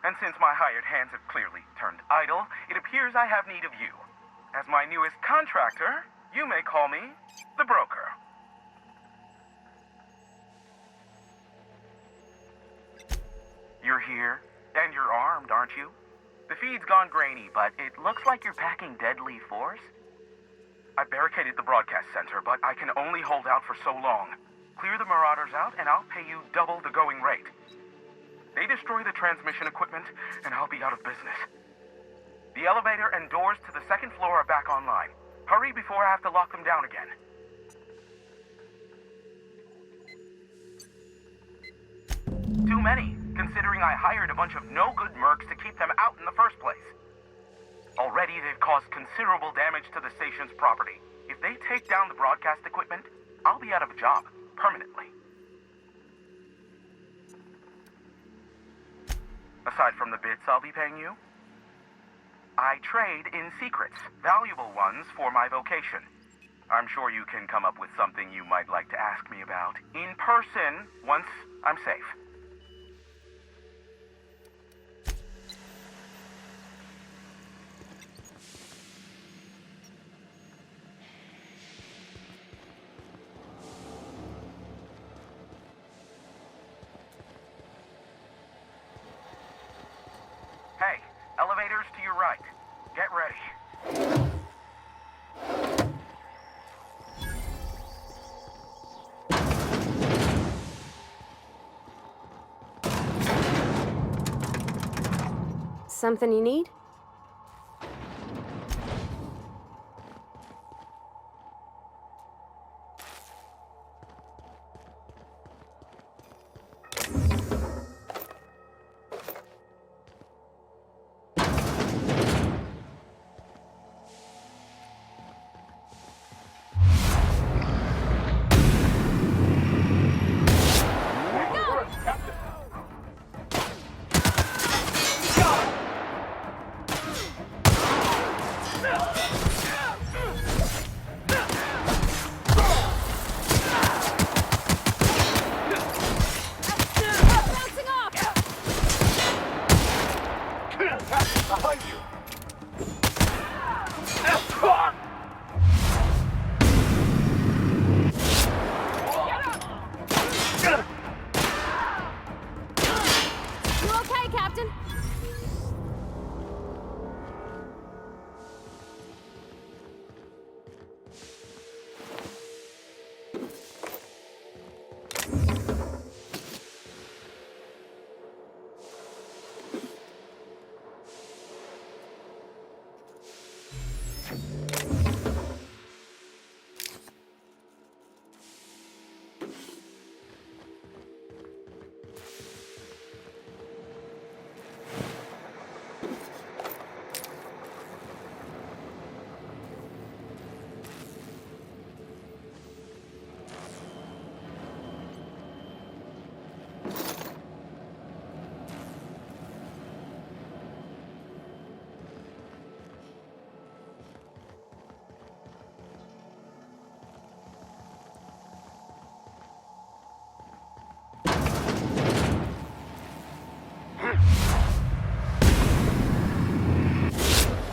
and since my hired hands have clearly turned idle, it appears I have need of you. As my newest contractor, you may call me the Broker. You're here, and you're armed, aren't you? The feed's gone grainy, but it looks like you're packing deadly force. I barricaded the broadcast center, but I can only hold out for so long. Clear the Marauders out, and I'll pay you double the going rate. They destroy the transmission equipment, and I'll be out of business. The elevator and doors to the second floor are back online. Hurry before I have to lock them down again. Too many, considering I hired a bunch of no-good mercs to keep them out in the first place. Already, they've caused considerable damage to the station's property. If they take down the broadcast equipment, I'll be out of a job, permanently. Aside from the bits I'll be paying you, I trade in secrets, valuable ones for my vocation. I'm sure you can come up with something you might like to ask me about in person once I'm safe. Hey, elevators to your right. Get ready. Something you need? Behind you! You okay, Captain?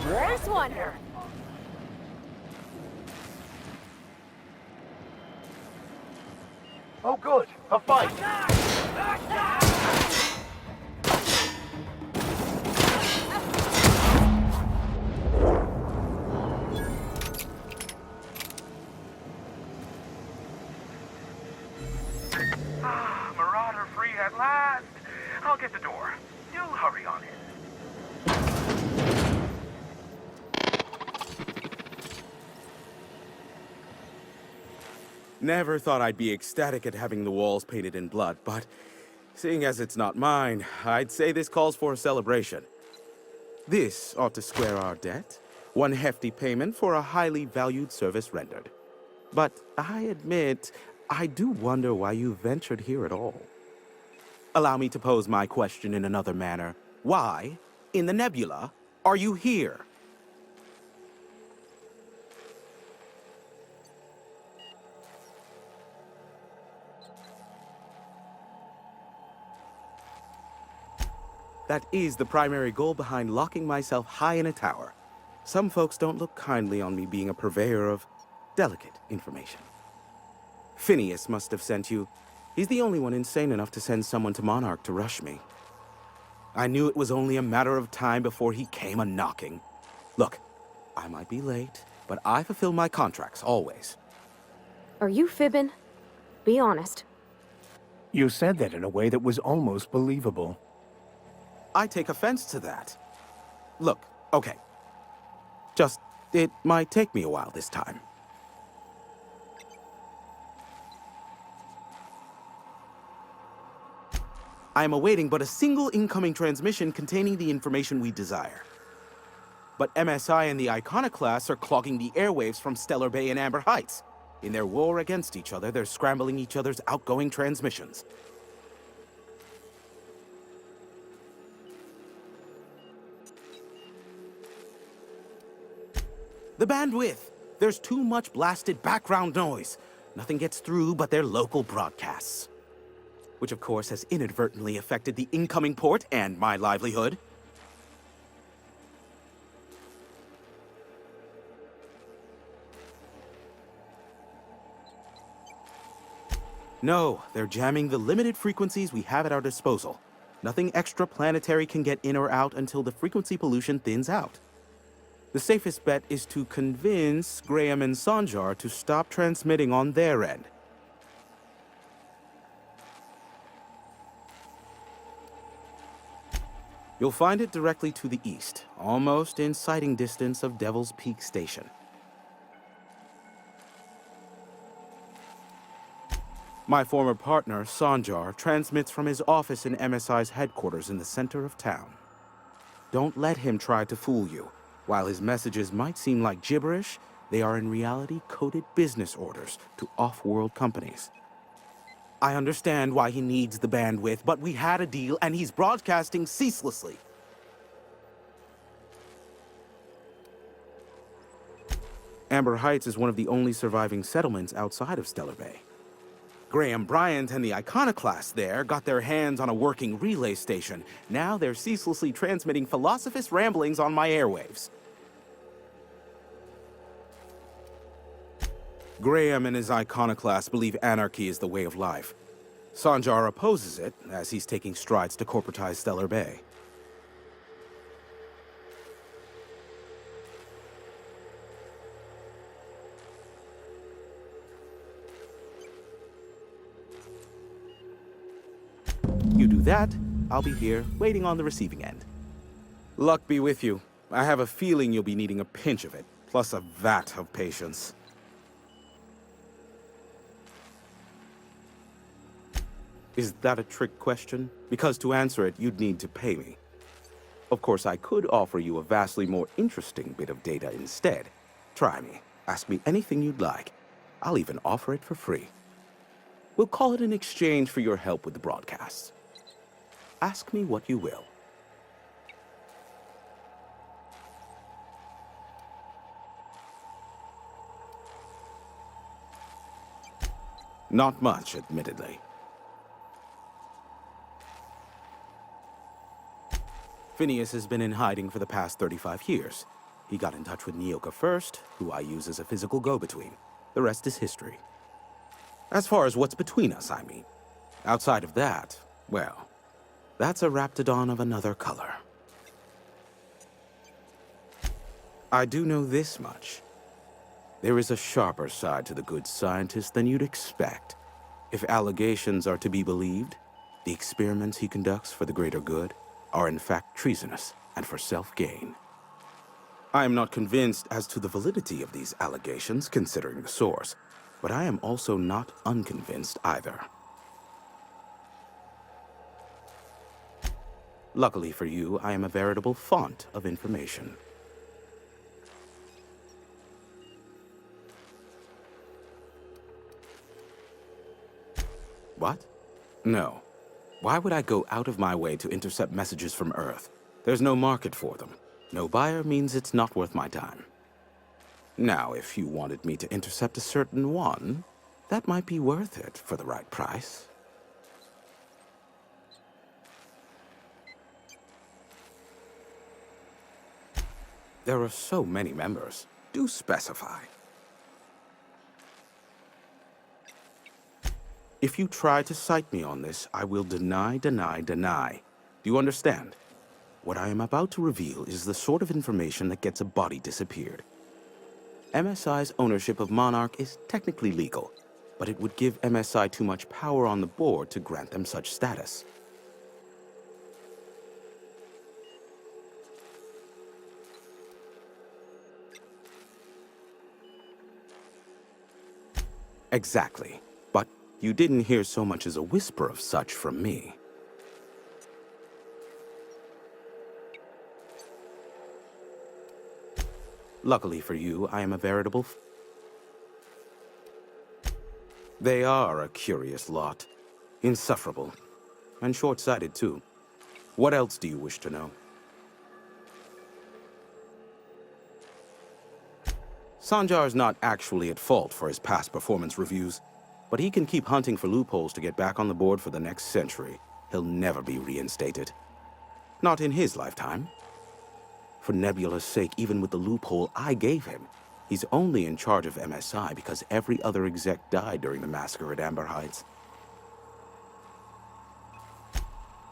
Nice one. Oh, good. A fight. Marauder free at last. I'll get the door. You'll hurry on in. Never thought I'd be ecstatic at having the walls painted in blood, but seeing as it's not mine, I'd say this calls for a celebration. This ought to square our debt. One hefty payment for a highly valued service rendered. But I admit, I do wonder why you ventured here at all. Allow me to pose my question in another manner. Why, in the nebula, are you here? That is the primary goal behind locking myself high in a tower. Some folks don't look kindly on me being a purveyor of delicate information. Phineas must have sent you. He's the only one insane enough to send someone to Monarch to rush me. I knew it was only a matter of time before he came a-knocking. Look, I might be late, but I fulfill my contracts, always. Are you fibbing? Be honest. You said that in a way that was almost believable. I take offense to that. Look, okay. Just, it might take me a while this time. I am awaiting but a single incoming transmission containing the information we desire. But MSI and the Iconoclasts are clogging the airwaves from Stellar Bay and Amber Heights. In their war against each other, they're scrambling each other's outgoing transmissions. The bandwidth! There's too much blasted background noise. Nothing gets through but their local broadcasts. Which of course has inadvertently affected the incoming port and my livelihood. No, they're jamming the limited frequencies we have at our disposal. Nothing extraplanetary can get in or out until the frequency pollution thins out. The safest bet is to convince Graham and Sanjar to stop transmitting on their end. You'll find it directly to the east, almost in sighting distance of Devil's Peak Station. My former partner, Sanjar, transmits from his office in MSI's headquarters in the center of town. Don't let him try to fool you. While his messages might seem like gibberish, they are in reality coded business orders to off-world companies. I understand why he needs the bandwidth, but we had a deal and he's broadcasting ceaselessly. Amber Heights is one of the only surviving settlements outside of Stellar Bay. Graham Bryant and the Iconoclasts there got their hands on a working relay station. Now they're ceaselessly transmitting Philosophist ramblings on my airwaves. Graham and his Iconoclasts believe anarchy is the way of life. Sanjar opposes it, as he's taking strides to corporatize Stellar Bay. You do that, I'll be here, waiting on the receiving end. Luck be with you. I have a feeling you'll be needing a pinch of it, plus a vat of patience. Is that a trick question? Because to answer it, you'd need to pay me. Of course, I could offer you a vastly more interesting bit of data instead. Try me. Ask me anything you'd like. I'll even offer it for free. We'll call it an exchange for your help with the broadcasts. Ask me what you will. Not much, admittedly. Phineas has been in hiding for the past 35 years. He got in touch with Nyoka first, who I use as a physical go-between. The rest is history. As far as what's between us, I mean. Outside of that, well, that's a Raptidon of another color. I do know this much. There is a sharper side to the good scientist than you'd expect. If allegations are to be believed, the experiments he conducts for the greater good are in fact treasonous and for self-gain. I am not convinced as to the validity of these allegations, considering the source. but I am also not unconvinced either. Luckily for you, I am a veritable font of information. What? No. Why would I go out of my way to intercept messages from Earth? There's no market for them. No buyer means it's not worth my time. Now, if you wanted me to intercept a certain one, that might be worth it for the right price. There are so many members. Do specify. If you try to cite me on this, I will deny, deny, deny. Do you understand? What I am about to reveal is the sort of information that gets a body disappeared. MSI's ownership of Monarch is technically legal, but it would give MSI too much power on the board to grant them such status. Exactly. But you didn't hear so much as a whisper of such from me. Luckily for you, I am a veritable... They are a curious lot. Insufferable. And short-sighted, too. What else do you wish to know? Sanjar's not actually at fault for his past performance reviews, but he can keep hunting for loopholes to get back on the board for the next century. He'll never be reinstated. Not in his lifetime. For Nebula's sake, even with the loophole I gave him, he's only in charge of MSI because every other exec died during the massacre at Amber Heights.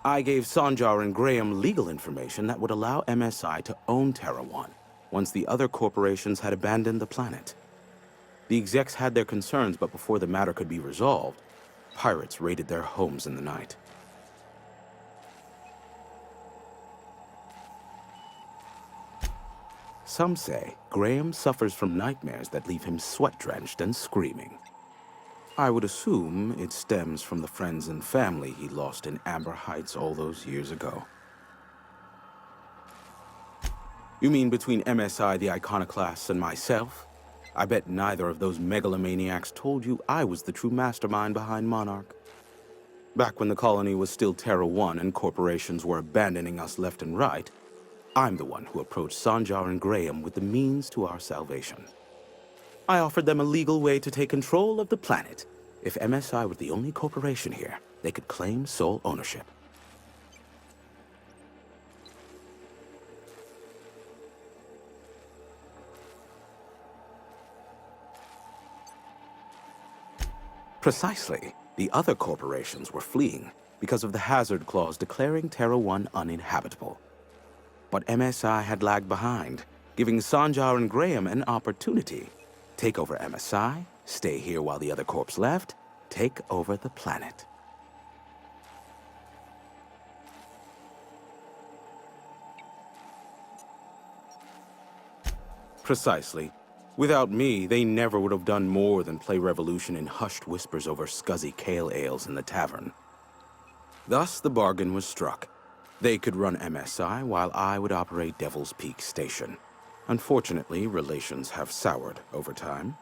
I gave Sanjar and Graham legal information that would allow MSI to own Terra One, once the other corporations had abandoned the planet. The execs had their concerns, but before the matter could be resolved, pirates raided their homes in the night. Some say Graham suffers from nightmares that leave him sweat-drenched and screaming. I would assume it stems from the friends and family he lost in Amber Heights all those years ago. You mean between MSI, the Iconoclasts, and myself? I bet neither of those megalomaniacs told you I was the true mastermind behind Monarch. Back when the colony was still Terra One and corporations were abandoning us left and right, I'm the one who approached Sanjar and Graham with the means to our salvation. I offered them a legal way to take control of the planet. If MSI were the only corporation here, they could claim sole ownership. Precisely. The other corporations were fleeing because of the hazard clause declaring Terra One uninhabitable. But MSI had lagged behind, giving Sanjar and Graham an opportunity. Take over MSI, stay here while the other corps left, take over the planet. Precisely. Without me, they never would have done more than play Revolution in hushed whispers over scuzzy kale ales in the tavern. Thus, the bargain was struck. They could run MSI while I would operate Devil's Peak Station. Unfortunately, relations have soured over time.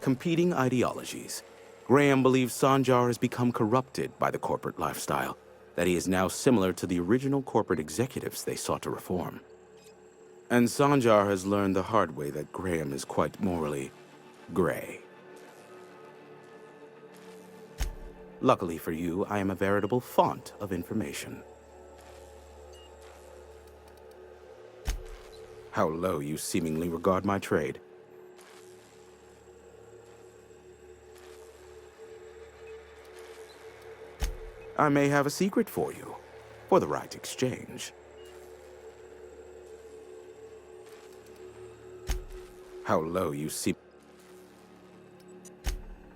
Competing ideologies. Graham believes Sanjar has become corrupted by the corporate lifestyle, that he is now similar to the original corporate executives they sought to reform. And Sanjar has learned the hard way that Graham is quite morally gray. Luckily for you, I am a veritable font of information. How low you seemingly regard my trade. I may have a secret for you, for the right exchange. How low you seem...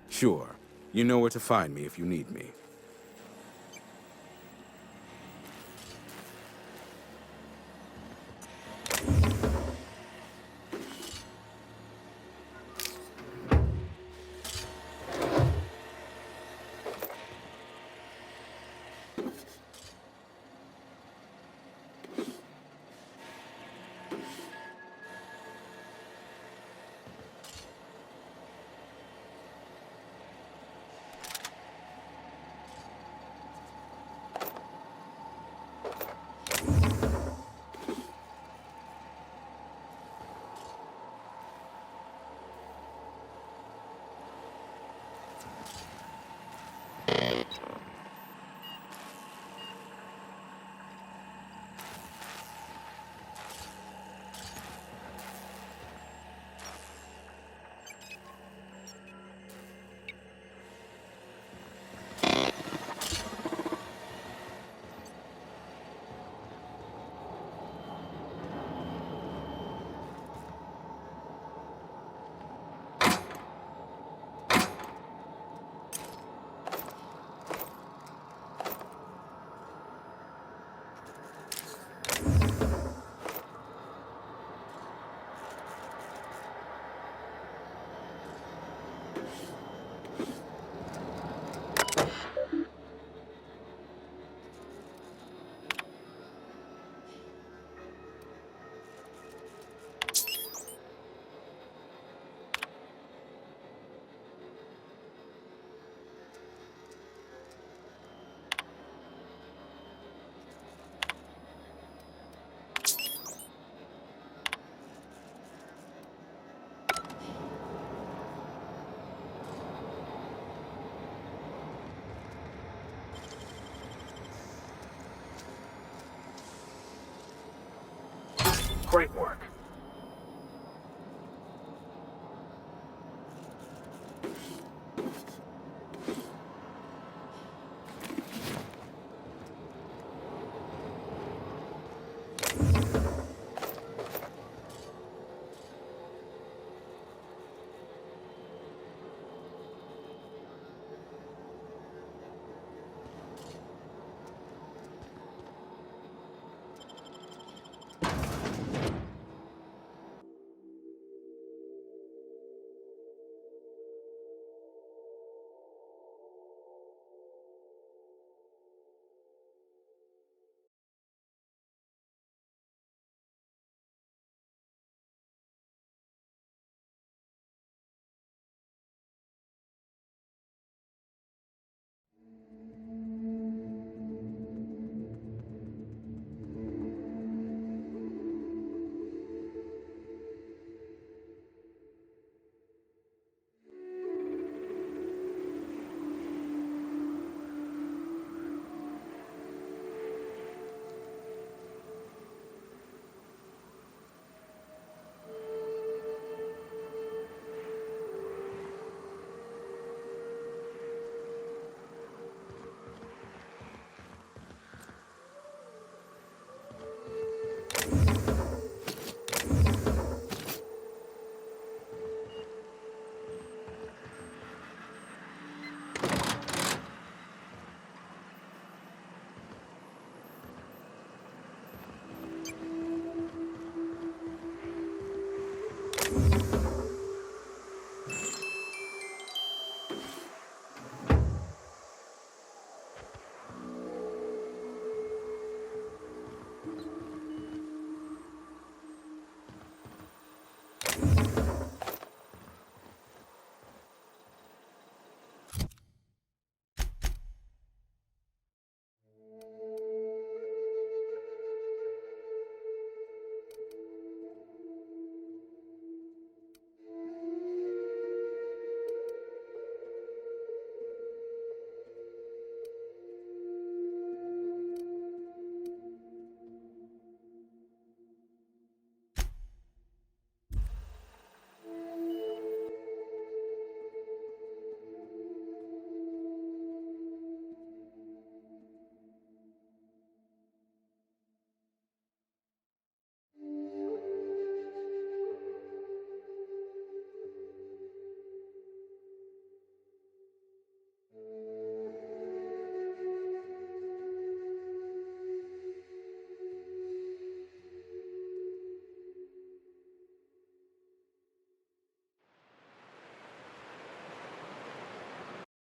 Sure, you know where to find me if you need me. Great work.